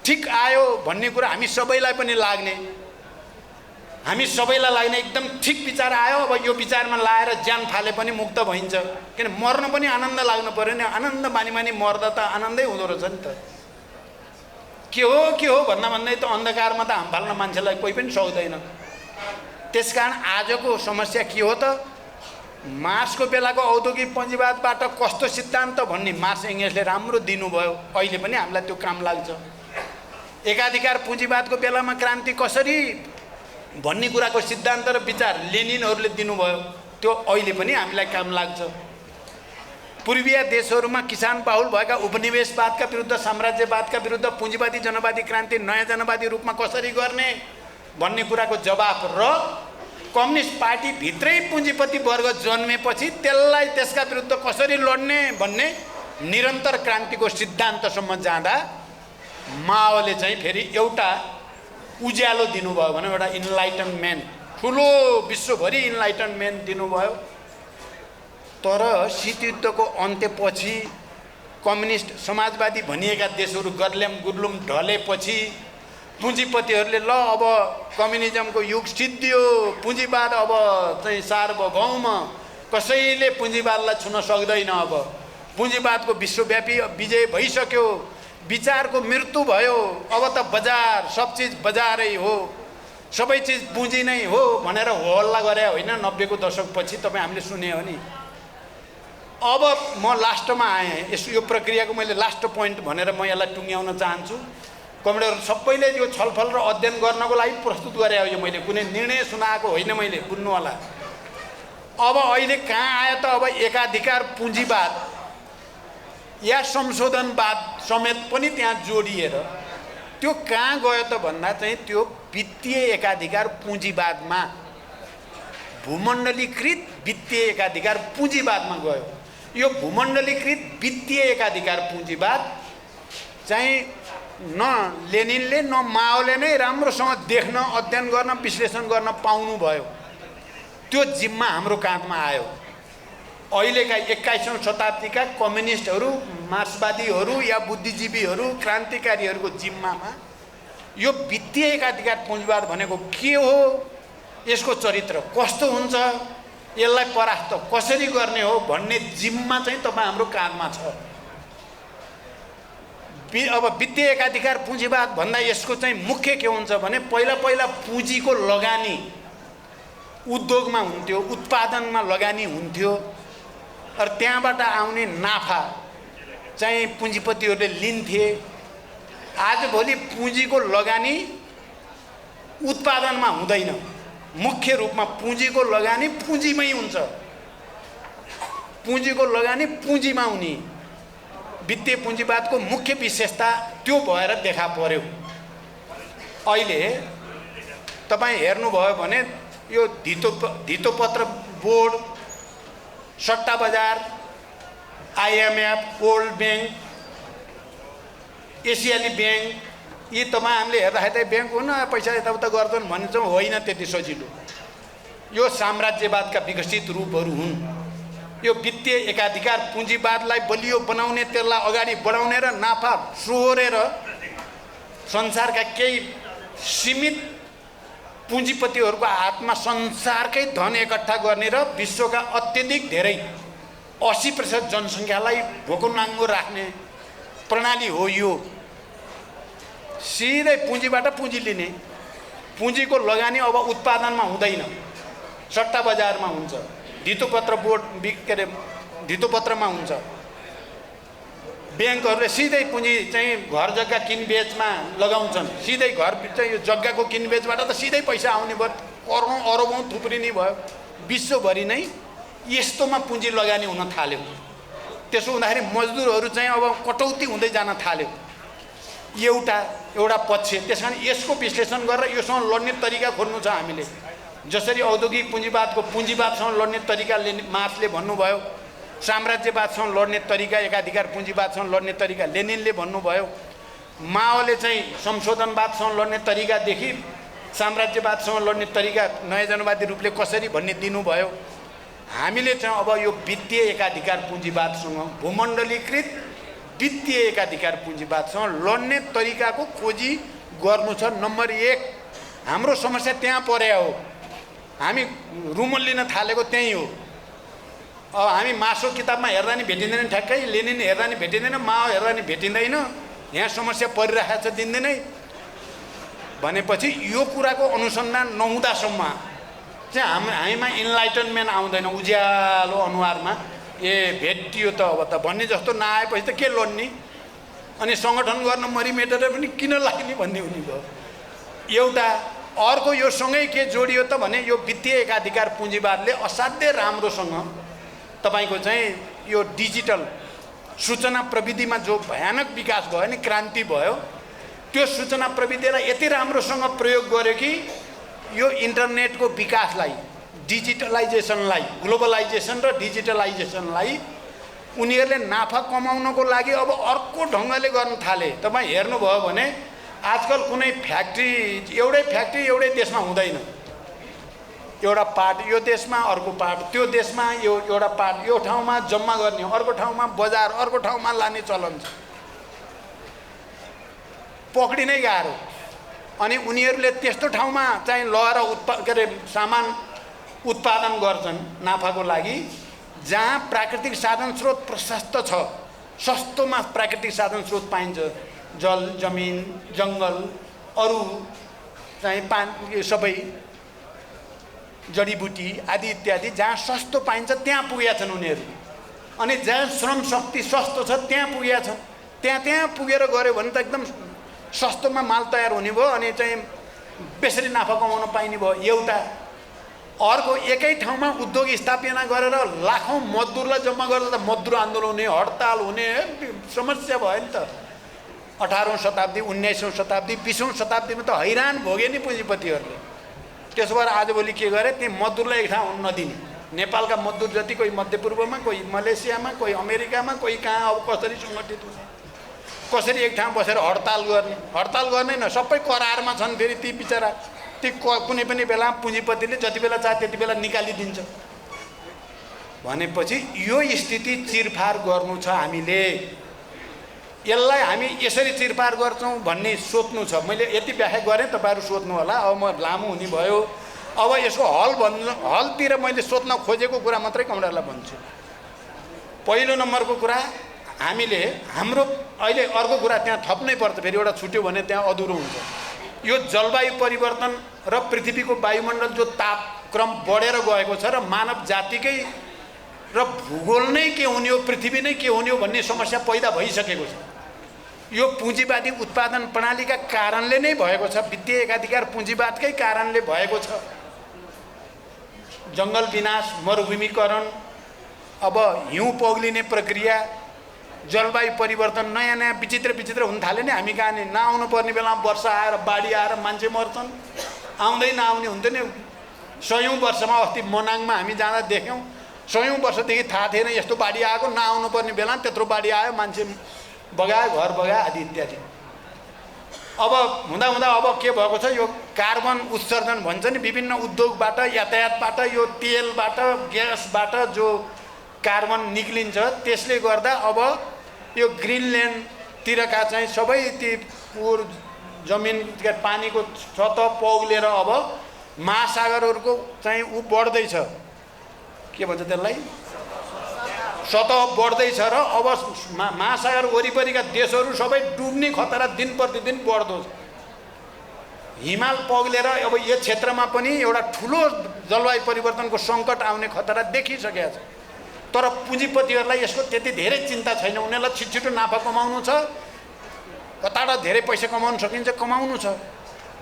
ठिक आयो भन्ने कुरा हामी सबैलाई पनि लाग्ने, एकदम ठिक विचार आयो, अब यो विचारमा लाएर ज्यान फाले पनि मुक्त भइन्छ। किन मर्न पनि आनन्द लाग्नु पर्यो नि, आनन्द मानी मर्दा त आनन्दै हुँदो रहेछ नि त। के हो भन्दै त अन्धकारमा त हाम फाल्न मान्छेलाई कोही पनि सक्दैन। त्यसकारण आजको समस्या के हो त, मार्क्सको बेलाको औद्योगिक पुँजीवादबाट कस्तो सिद्धान्त भन्ने मार्क्स एङ्गेल्सले राम्रो दिनुभयो, अहिले पनि हामीलाई त्यो काम लाग्छ। एकाधिकार पुँजीवादको बेलामा क्रान्ति कसरी भन्ने कुराको सिद्धान्त र विचार लेनिनहरूले दिनुभयो, त्यो अहिले पनि हामीलाई काम लाग्छ। पूर्वीय देशहरूमा किसान बाहुल भएका उपनिवेशवादका विरुद्ध, साम्राज्यवादका विरुद्ध पुँजीवादी जनवादी क्रान्ति नयाँ जनवादी रूपमा कसरी गर्ने भन्ने कुराको जवाफ र कम्युनिस्ट पार्टी भित्रै पुँजीपति वर्ग जन्मेपछि त्यसलाई त्यसका विरुद्ध कसरी लड्ने भन्ने निरन्तर क्रान्तिको सिद्धान्तसम्म जाँदा माओले चाहिँ फेरि एउटा उज्यालो दिनुभयो भने एउटा इन्लाइटनमेन्ट, ठुलो विश्वभरि इन्लाइटनमेन्ट दिनुभयो। तर शीतयुद्धको अन्त्यपछि कम्युनिस्ट समाजवादी भनिएका देशहरू गुर्लुम ढलेपछि पुँजीपतिहरूले ल अब कम्युनिजमको युग सिद्धियो, पुँजीवाद अब चाहिँ सार्वभौम, कसैले पुँजीवादलाई छुन सक्दैन, अब पुँजीवादको विश्वव्यापी विजय भइसक्यो, विचारको मृत्यु भयो, अब त बजार, सब चिज बजारै हो, सबै चिज पुँजी नै हो भनेर हल्ला गरे होइन 90को दशकपछि तपाईँ हामीले सुने हो नि। अब म लास्टमा आएँ, यो प्रक्रियाको मैले लास्ट पोइन्ट भनेर म यसलाई टुङ्ग्याउन चाहन्छु। कमरेडहरू सबैले यो छलफल र अध्ययन गर्नको लागि प्रस्तुत गरे हो, यो मैले कुनै निर्णय सुनाएको होइन, मैले बुझ्नु होला। अब अहिले कहाँ आयो त, अब एकाधिकार पुँजीवाद या संशोधनवाद समेत पनि त्यहाँ जोडिएर त्यो कहाँ गयो त भन्दा चाहिँ त्यो वित्तीय एकाधिकार पुँजीवादमा, भूमण्डलीकृत वित्तीय एकाधिकार पुँजीवादमा गयो। यो भूमण्डलीकृत वित्तीय एकाधिकार पुँजीवाद चाहिँ न लेनिनले न माओले नै राम्रोसँग देख्न, अध्ययन गर्न, विश्लेषण गर्न पाउनु भयो। त्यो जिम्मा हाम्रो काँधमा आयो। अहिलेका 21औं शताब्दीका कम्युनिस्टहरू, मार्क्सवादीहरू या बुद्धिजीवीहरू, क्रान्तिकारीहरूको जिम्मामा यो वित्तीय एकाधिकार पुँजीवाद भनेको के हो, यसको चरित्र कस्तो हुन्छ, यसलाई परास्त कसरी गर्ने हो भन्ने जिम्मा चाहिँ तपाईँ हाम्रो काँधमा छ। अब वित्तीय एकाधिकार पुँजीवाद भन्दा यसको चाहिँ मुख्य के हुन्छ भने पहिला पुँजीको लगानी उद्योगमा हुन्थ्यो, उत्पादनमा लगानी हुन्थ्यो, र त्यहाँबाट आउने नाफा चाहिँ पुँजीपतिहरूले लिन्थे। आजभोलि पुँजीको लगानी उत्पादनमा हुँदैन, मुख्य रूपमा पुँजीको लगानी पुँजीमै हुन्छ, पुँजीको लगानी पुँजीमा हुने वित्तीय पुँजीवादको मुख्य विशेषता त्यो भएर देखा पर्यो। अहिले तपाईँ हेर्नुभयो भने यो धितोपत्र बोर्ड, सट्टा बजार, IMF, वर्ल्ड ब्याङ्क, एसियाली ब्याङ्क, यी तपाईँ हामीले हेर्दाखेरि ब्याङ्क हुन पैसा यताउता गर्छन् भन्छौँ, होइन त्यति सजिलो। यो साम्राज्यवादका विकसित रूपहरू हुन्। यो वित्तीय एकाधिकार पुँजीवादलाई बलियो बनाउने, त्यसलाई अगाडि बढाउने र नाफा सोहोरेर संसारका केही सीमित पुँजीपतिहरूको हातमा संसारकै धन एकट्ठा गर्ने र विश्वका अत्यधिक धेरै 80% जनसङ्ख्यालाई भोकुनाङ्गो राख्ने प्रणाली हो यो। सिधै पुँजीबाट पुँजी लिने, पुँजीको लगानी अब उत्पादनमा हुँदैन, सट्टा बजारमा हुन्छ, धितोपत्र बोर्ड के अरे धितोपत्रमा हुन्छ। ब्याङ्कहरूले सिधै पुँजी चाहिँ घर जग्गा किनबेचमा लगाउँछन्, सिधै घर चाहिँ यो जग्गाको किनबेचबाट त सिधै पैसा आउने भयो, करोडौँ अरबौँ थुप्रिने भयो। विश्वभरि नै यस्तोमा पुँजी लगानी हुन थाल्यो। त्यसो हुँदाखेरि मजदुरहरू चाहिँ अब कटौती हुँदै जान थाल्यो। एउटा पक्ष। त्यस कारण यसको विश्लेषण गरेर योसँग लड्ने तरिका खोज्नु छ हामीले। जसरी औद्योगिक पुँजीवादको पुँजीवादसँग लड्ने तरिका मार्क्सले भन्नुभयो, साम्राज्यवादसँग लड्ने तरिका, एकाधिकार पुँजीवादसँग लड्ने तरिका लेनिनले भन्नुभयो, माओले चाहिँ संशोधनवादसँग लड्ने तरिकादेखि साम्राज्यवादसँग लड्ने तरिका नयाँ जनवादी रूपले कसरी भन्ने दिनुभयो। हामीले चाहिँ अब यो वित्तीय एकाधिकार पुँजीवादसँग, भूमण्डलीकृत वित्तीय एकाधिकार पुँजीवादसँग लड्ने तरिकाको खोजी गर्नु छ। नम्बर 1 हाम्रो समस्या त्यहाँ पर्या हो। हामी रुमल लिन थालेको त्यही हो। अब हामी मासो किताबमा हेर्दा नि भेटिँदैन, ठ्याक्कै लेनिन हेर्दा नि भेटिँदैन, माओ हेर्दा नि भेटिँदैन। यहाँ समस्या परिरहेको छ दिनदिनै भनेपछि यो कुराको अनुसन्धान नहुँदासम्म चाहिँ हामीमा इन्लाइटनमेन्ट आउँदैन। उज्यालो अनुहारमा भेटियो त अब त भन्ने जस्तो नआएपछि त के लड्ने, अनि सङ्गठन गर्न मरिमेटेर पनि किन लाग्ने भन्ने हुने भयो। एउटा अर्को यो सँगै के जोडियो त भने यो वित्तीय एकाधिकार पुँजीवादले असाध्यै राम्रोसँग तपाईको चाहिँ यो डिजिटल सूचना प्रविधिमा जो भयानक विकास भयो नि, क्रान्ति भयो, त्यो सूचना प्रविधिलाई यति राम्रोसँग प्रयोग गर्यो कि यो इन्टरनेटको विकासलाई, डिजिटलाइजेसनलाई, ग्लोबलाइजेसन र डिजिटलाइजेसनलाई उनीहरूले नाफा कमाउनको लागि अब अर्को ढङ्गले गर्न थाले। तपाईँ हेर्नुभयो भने आजकल कुनै फ्याक्ट्री एउटै देशमा हुँदैन। एउटा पार्ट यो देशमा, अर्को पार्ट त्यो देशमा, एउटा पार्ट यो ठाउँमा जम्मा गर्ने, अर्को ठाउँमा बजार, अर्को ठाउँमा लाने चलन छ। पक्डिनै गाह्रो। अनि उनीहरूले त्यस्तो ठाउँमा चाहिँ लहर के अरे सामान उत्पादन गर्छन् नाफाको लागि जहाँ प्राकृतिक साधन स्रोत प्रशस्त छ, सस्तोमा प्राकृतिक साधन स्रोत पाइन्छ, जल जमिन जङ्गल अरू चाहिँ सबै जडीबुटी आदि इत्यादि जहाँ सस्तो पाइन्छ त्यहाँ पुगेका छन् उनीहरू। अनि जहाँ श्रम शक्ति सस्तो छ त्यहाँ पुगेका छन्। त्यहाँ पुगेर गऱ्यो भने त एकदम सस्तोमा माल तयार हुने भयो अनि चाहिँ बेसरी नाफा कमाउन पाइने भयो एउटा। अर्को एकै ठाउँमा उद्योग स्थापना गरेर लाखौँ मजदुरलाई जम्मा गरेर त मजदुर आन्दोलन हुने, हडताल हुने समस्या भयो नि त। 18औं शताब्दी 19औं शताब्दी 20औं शताब्दीमा त हैरान भोगे नि पुँजीपतिहरूले। त्यसो भएर आजभोलि के गरे, त्यहाँ मजदुरलाई एक ठाउँ हुन नदिने। नेपालका मजदुर जति कोही मध्यपूर्वमा, कोही मलेसियामा, कोही अमेरिकामा, कोही कहाँ अब कसरी सङ्गठित हुने, कसरी एक ठाउँ बसेर हडताल गर्ने। हडताल गर्ने न, सबै करारमा छन् फेरि ती बिचरा। ती कुनै पनि बेला पुँजीपतिले जति बेला चाहे त्यति बेला निकालिदिन्छ। भनेपछि यो स्थिति चिरफार गर्नु छ हामीले। यसलाई हामी यसरी चिरफार गर्छौँ भन्ने सोच्नु छ। मैले यति व्याख्या गरेँ, तपाईँहरू सोध्नु होला। अब म लामो हुने भयो। अब यसको हलतिर मैले सोध्न खोजेको कुरा मात्रै कमरेडलाई भन्छु। पहिलो नम्बरको कुरा, हामीले हाम्रो अहिले अर्को कुरा त्यहाँ थप्नै पर्छ, फेरि एउटा छुट्यो भने त्यहाँ अधुरो हुन्छ। यो जलवायु परिवर्तन र पृथ्वीको वायुमण्डल जो तापक्रम बढेर गएको छ र मानव जातिकै र भूगोल नै के हुने हो, पृथ्वी नै के हुने हो भन्ने समस्या पैदा भइसकेको छ। यो पुँजीवादी उत्पादन प्रणालीका कारणले नै भएको छ। वित्तीय एकाधिकार पुँजीवादकै कारणले भएको छ। जङ्गल विनाश, मरुभूमिकरण, अब हिउँ पग्लिने प्रक्रिया, जलवायु परिवर्तन, नयाँ नयाँ विचित्र विचित्र हुन थाल्यो नि। हामी कहाँ नि नआउनु पर्ने बेलामा वर्षा आएर बाढी आएर मान्छे मर्छन्। आउँदै नआउने हुन्थ्यो नि। 100औं वर्षमा अस्ति मनाङमा हामी जाँदा देख्यौँ, 100औं वर्षदेखि थाहा थिएन यस्तो बाढी आएको। नआउनु पर्ने बेलामा त्यत्रो बाढी आयो, मान्छे बगायो, घर बगायो आदि इत्यादि। अब हुँदा हुँदा अब के भएको छ, यो कार्बन उत्सर्जन भन्छ नि, विभिन्न उद्योगबाट, यातायातबाट, यो तेलबाट, ग्यासबाट जो कार्बन निक्लिन्छ, त्यसले गर्दा अब यो ग्रिनल्यान्डतिरका चाहिँ सबै ती जमिन पानीको सतह पौलेर अब महासागरहरूको चाहिँ बढ्दैछ। के भन्छ त्यसलाई, सतह बढ्दैछ र अब महासागर वरिपरिका देशहरू सबै डुब्ने खतरा दिन प्रतिदिन बढ्दो छ। हिमाल पग्लेर अब यो क्षेत्रमा पनि एउटा ठुलो जलवायु परिवर्तनको सङ्कट आउने खतरा देखिसकेको छ। तर पुँजीपतिहरूलाई यसको त्यति धेरै चिन्ता छैन। उनीहरूलाई छिटो नाफा कमाउनु छ, कताबाट धेरै पैसा कमाउन सकिन्छ कमाउनु छ।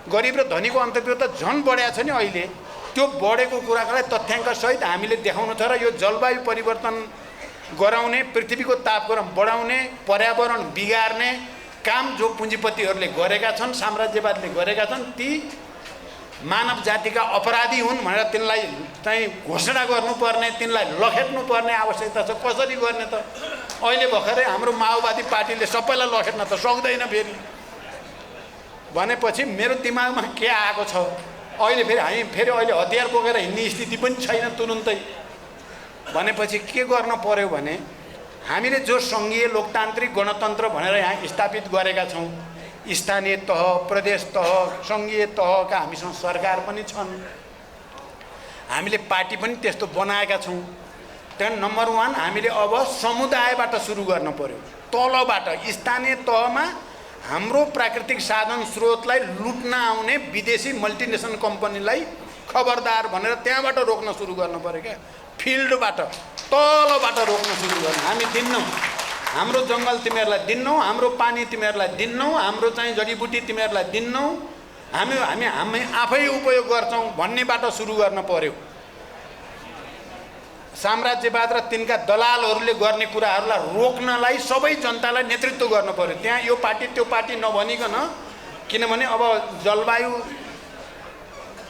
गरिब र धनीको अन्तर्गत त झन् बढेको छ नि अहिले। त्यो बढेको कुरालाई तथ्याङ्कसहित हामीले देखाउनु छ र यो जलवायु परिवर्तन गराउने, पृथ्वीको तापक्रम बढाउने, पर्यावरण बिगार्ने काम जो पुँजीपतिहरूले गरेका छन्, साम्राज्यवादले गरेका छन्, ती मानव जातिका अपराधी हुन् भनेर तिनलाई चाहिँ घोषणा गर्नुपर्ने, तिनलाई लखेट्नुपर्ने आवश्यकता छ। कसरी गर्ने त? अहिले भर्खरै हाम्रो माओवादी पार्टीले सबैलाई लखेट्न त सक्दैन फेरि। भनेपछि मेरो दिमागमा के आएको छ, अहिले फेरि हामी अहिले हतियार बोकेर हिँड्ने स्थिति पनि छैन तुरुन्तै। भनेपछि के गर्न पर्यो भने हामीले जो सङ्घीय लोकतान्त्रिक गणतन्त्र भनेर यहाँ स्थापित गरेका छौँ, स्थानीय तह, प्रदेश तह, सङ्घीय तहका हामीसँग सरकार पनि छन्, हामीले पार्टी पनि त्यस्तो बनाएका छौँ। त्यहाँ नम्बर 1 हामीले अब समुदायबाट सुरु गर्न पर्यो। तलबाट स्थानीय तहमा हाम्रो प्राकृतिक साधन स्रोतलाई लुट्न आउने विदेशी मल्टिनेसनल कम्पनीलाई खबरदार भनेर त्यहाँबाट रोक्न सुरु गर्न पर्यो। क्या फिल्डबाट, तलबाट रोक्न सुरु गर्नु। हामी दिन्नौँ, हाम्रो जङ्गल तिमीहरूलाई दिन्नौँ, हाम्रो पानी तिमीहरूलाई दिन्नौँ, हाम्रो चाहिँ जडीबुटी तिमीहरूलाई दिन्नौँ, हामी आफै उपयोग गर्छौँ भन्नेबाट सुरु गर्न पर्यो। साम्राज्यवाद र तिनका दलालहरूले गर्ने कुराहरूलाई रोक्नलाई सबै जनतालाई नेतृत्व गर्नु पर्यो। त्यहाँ यो पार्टी त्यो पार्टी नभनिकन, किनभने अब जलवायु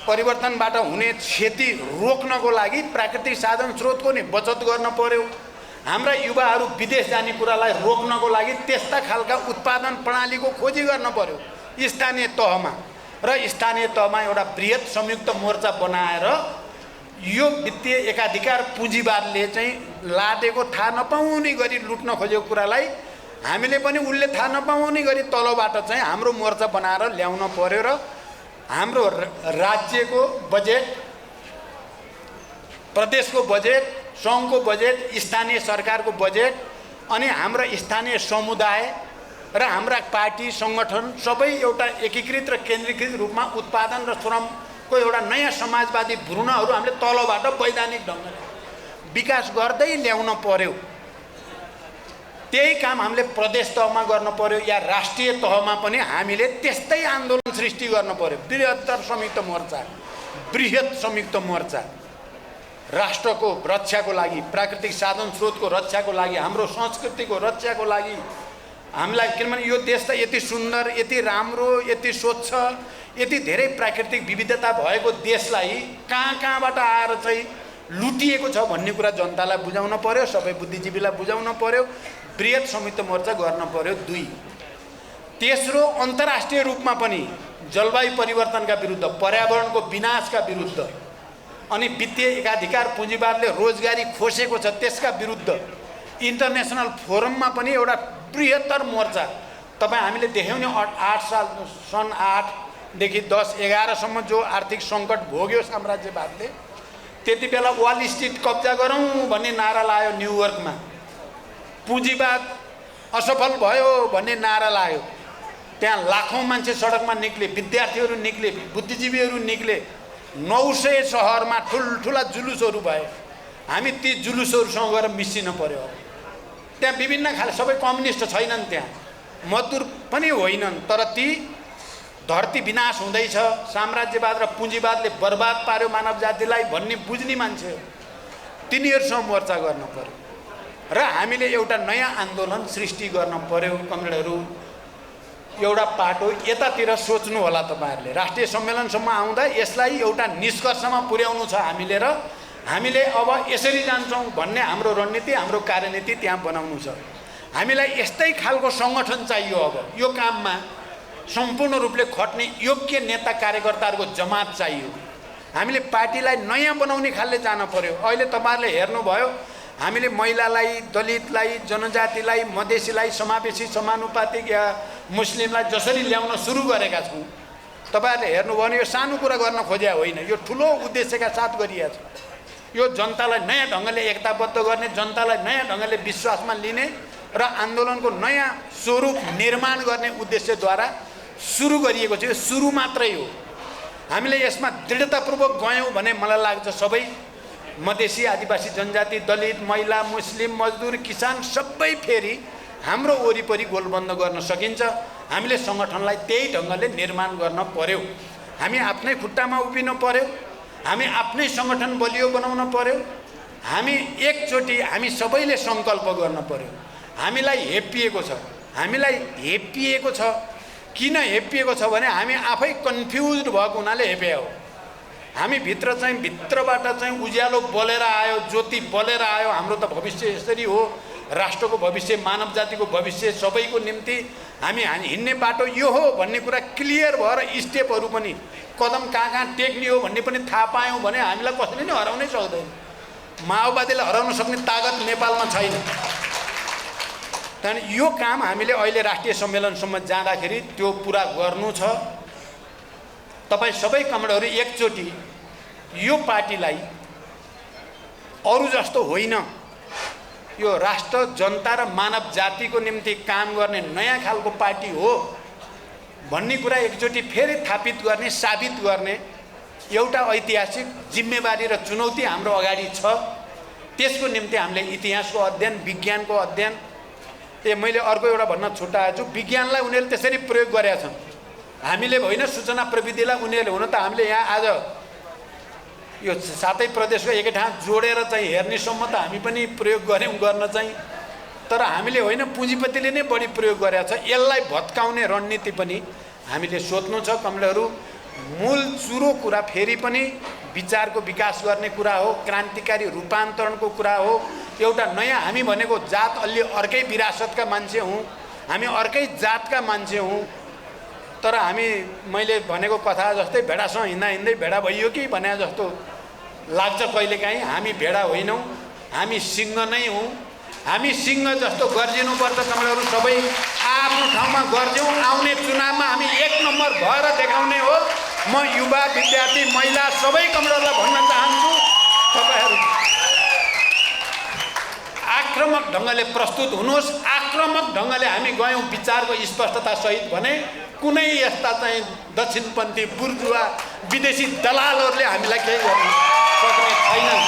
परिवर्तनबाट हुने क्षति रोक्नको लागि प्राकृतिक साधन स्रोतको नि बचत गर्न पर्यो। हाम्रा युवाहरू विदेश जाने कुरालाई रोक्नको लागि त्यस्ता खालका उत्पादन प्रणालीको खोजी गर्न पर्यो स्थानीय तहमा। र स्थानीय तहमा एउटा बृहत संयुक्त मोर्चा बनाएर यो वित्तीय एकाधिकार पुँजीवादले चाहिँ लादेको थाहा नपाउने गरी लुट्न खोजेको कुरालाई हामीले पनि उसले थाहा नपाउने गरी तलबाट चाहिँ हाम्रो मोर्चा बनाएर ल्याउन पर्यो र हाम्रो राज्यको बजेट, प्रदेशको बजेट, सङ्घको बजेट, स्थानीय सरकारको बजेट अनि हाम्रा स्थानीय समुदाय र हाम्रा पार्टी सङ्गठन सबै एउटा एकीकृत र केन्द्रीकृत रूपमा उत्पादन र श्रमको एउटा नयाँ समाजवादी भ्रूणहरू हामीले तलबाट वैधानिक ढङ्गले विकास गर्दै ल्याउन पर्यो। त्यही काम हामीले प्रदेश तहमा गर्न पर्यो या राष्ट्रिय तहमा पनि हामीले त्यस्तै आन्दोलन सृष्टि गर्न पर्यो। बृहत्तर संयुक्त मोर्चा, बृहत संयुक्त मोर्चा राष्ट्रको रक्षाको लागि, प्राकृतिक साधन स्रोतको रक्षाको लागि, हाम्रो संस्कृतिको रक्षाको लागि हामीलाई, किनभने यो देश त यति सुन्दर, यति राम्रो, यति स्वच्छ, यति धेरै प्राकृतिक विविधता भएको देशलाई कहाँबाट आएर चाहिँ लुटिएको छ भन्ने कुरा जनतालाई बुझाउन पर्यो, सबै बुद्धिजीवीलाई बुझाउन पर्यो। बृहत संयुक्त मोर्चा गर्न पर्यो। 2, तेस्रो अन्तर्राष्ट्रिय रूपमा पनि जलवायु परिवर्तनका विरुद्ध, पर्यावरणको विनाशका विरुद्ध अनि वित्तीय एकाधिकार पुँजीवादले रोजगारी खोसेको छ त्यसका विरुद्ध इन्टरनेसनल फोरममा पनि एउटा बृहत्तर मोर्चा। तपाईँ हामीले देख्यौँ नि सन् 8 देखि 10, 11 सम्म जो आर्थिक सङ्कट भोग्यो साम्राज्यवादले, त्यति बेला वाल स्ट्रिट कब्जा गरौँ भन्ने नारा लायो न्युयोर्कमा, पुँजीवाद असफल भयो भन्ने नारा लायो। त्यहाँ लाखौँ मान्छे सडकमा निक्ले, विद्यार्थीहरू निक्ले, बुद्धिजीवीहरू निक्ले, 900 सहरमा ठुल्ठुला जुलुसहरू भए। हामी ती जुलुसहरूसँग गएर मिसिन पर्यो। त्यहाँ विभिन्न खाले, सबै कम्युनिस्ट छैनन्, त्यहाँ मजदुर पनि होइनन्, तर ती धरती विनाश हुँदैछ, साम्राज्यवाद र पुँजीवादले बर्बाद पार्यो मानव जातिलाई भन्ने बुझ्ने मान्छे, तिनीहरूसँग मोर्चा गर्न पर्यो र हामीले एउटा नयाँ आन्दोलन सृष्टि गर्न पर्यो। कमरेडहरू, एउटा पाटो यतातिर सोच्नु होला तपाईँहरूले। राष्ट्रिय सम्मेलनसम्म आउँदा यसलाई एउटा निष्कर्षमा पुर्याउनु छ हामीले र हामीले अब यसरी जान्छौँ भन्ने हाम्रो रणनीति, हाम्रो कार्यनीति त्यहाँ बनाउनु छ। हामीलाई यस्तै खालको सङ्गठन चाहियो। अब यो काममा सम्पूर्ण रूपले खट्ने योग्य नेता कार्यकर्ताहरूको जमात चाहियो। हामीले पार्टीलाई नयाँ बनाउने खालले जान पर्यो। अहिले तपाईँहरूले हेर्नुभयो, हामीले महिलालाई, दलितलाई, जनजातिलाई, मधेसीलाई, समावेशी समानुपातिक या मुस्लिमलाई जसरी ल्याउन सुरु गरेका छौँ, तपाईँहरूले हेर्नुभयो भने यो सानो कुरा गर्न खोजेको होइन, यो ठुलो उद्देश्यका साथ गरिएको छ। यो जनतालाई नयाँ ढङ्गले एकताबद्ध गर्ने, जनतालाई नयाँ ढङ्गले विश्वासमा लिने र आन्दोलनको नयाँ स्वरूप निर्माण गर्ने उद्देश्यद्वारा सुरु गरिएको छ। यो सुरु मात्रै हो। हामीले यसमा दृढतापूर्वक गयौँ भने मलाई लाग्छ सबै मधेसी, आदिवासी, जनजाति, दलित, महिला, मुस्लिम, मजदुर, किसान सबै फेरि हाम्रो वरिपरि गोलबन्द गर्न सकिन्छ। हामीले सङ्गठनलाई त्यही ढङ्गले निर्माण गर्न पर्यो। हामी आफ्नै खुट्टामा उभिन पर्यो। हामी आफ्नै सङ्गठन बलियो बनाउन पर्यो। हामी एकचोटि हामी सबैले सङ्कल्प गर्न पर्यो। हामीलाई हेपिएको छ। हामीलाई हेपिएको छ। किन हेपिएको छ भने हामी आफै कन्फ्युज भएको हुनाले हेपे हो। हामी भित्रबाट चाहिँ उज्यालो बलेर आयो, ज्योति बलेर आयो। हाम्रो त भविष्य यसरी हो, राष्ट्रको भविष्य, मानव जातिको भविष्य, सबैको निम्ति हामी हिँड्ने बाटो यो हो भन्ने कुरा क्लियर भएर स्टेपहरू पनि कदम कहाँ टेक्ने हो भन्ने पनि थाहा पायौँ भने हामीलाई कसैले नै हराउनै सक्दैन। माओवादीलाई हराउन सक्ने तागत नेपालमा छैन। त्यहाँदेखि यो काम हामीले अहिले राष्ट्रिय सम्मेलनसम्म जाँदाखेरि त्यो पुरा गर्नु छ। तपाईँ सबै कमरेडहरू एकचोटि यो पार्टीलाई अरू जस्तो होइन, यो राष्ट्र, जनता र मानव जातिको निम्ति काम गर्ने नयाँ खालको पार्टी हो भन्ने कुरा एकचोटि फेरि थापित गर्ने, साबित गर्ने एउटा ऐतिहासिक जिम्मेवारी र चुनौती हाम्रो अगाडि छ। त्यसको निम्ति हामीले इतिहासको अध्ययन, विज्ञानको अध्ययन, मैले अर्को एउटा भन्न छुट्याएको छु, विज्ञानलाई उनीहरूले त्यसरी प्रयोग गरेका छन्। हामीले होइन, सूचना प्रविधिलाई उनीहरूले, हुन त हामीले यहाँ आज यो सातै प्रदेशको एकै ठाउँ जोडेर चाहिँ हेर्नेसम्म त हामी पनि प्रयोग गऱ्यौँ गर्न चाहिँ, तर हामीले होइन, पुँजीपतिले नै बढी प्रयोग गरेका छ। यसलाई भत्काउने रणनीति पनि हामीले सोध्नु छ। कमलेहरू, मूल चुरो कुरा फेरि पनि विचारको विकास गर्ने कुरा हो, क्रान्तिकारी रूपान्तरणको कुरा हो। एउटा नयाँ, हामी भनेको जात अलि अर्कै विरासतका मान्छे हौँ, हामी अर्कै जातका मान्छे हौँ, तर हामी मैले भनेको कथा जस्तै भेडासँग हिँड्दा हिँड्दै भेडा भइयो कि भने जस्तो लाग्छ कहिलेकाहीँ। हामी भेडा होइनौँ, हामी सिंह नै हौँ। हामी सिंह जस्तो गर्जिनुपर्छ। कमरेडहरू सबै आफ्नो ठाउँमा गर्छौँ। आउने चुनावमा हामी 1 नम्बर भएर देखाउने हो। म युवा विद्यार्थी महिला सबै कमरेडहरूलाई भन्न चाहन्छु, तपाईँहरू आक्रामक ढङ्गले प्रस्तुत हुनुहोस्। आक्रामक ढङ्गले हामी गयौँ विचारको स्पष्टता सहित भने कुनै यस्ता चाहिँ दक्षिणपन्थी बुर्जुवा विदेशी दलालहरूले हामीलाई केही गर्न सक्ने छैनन्।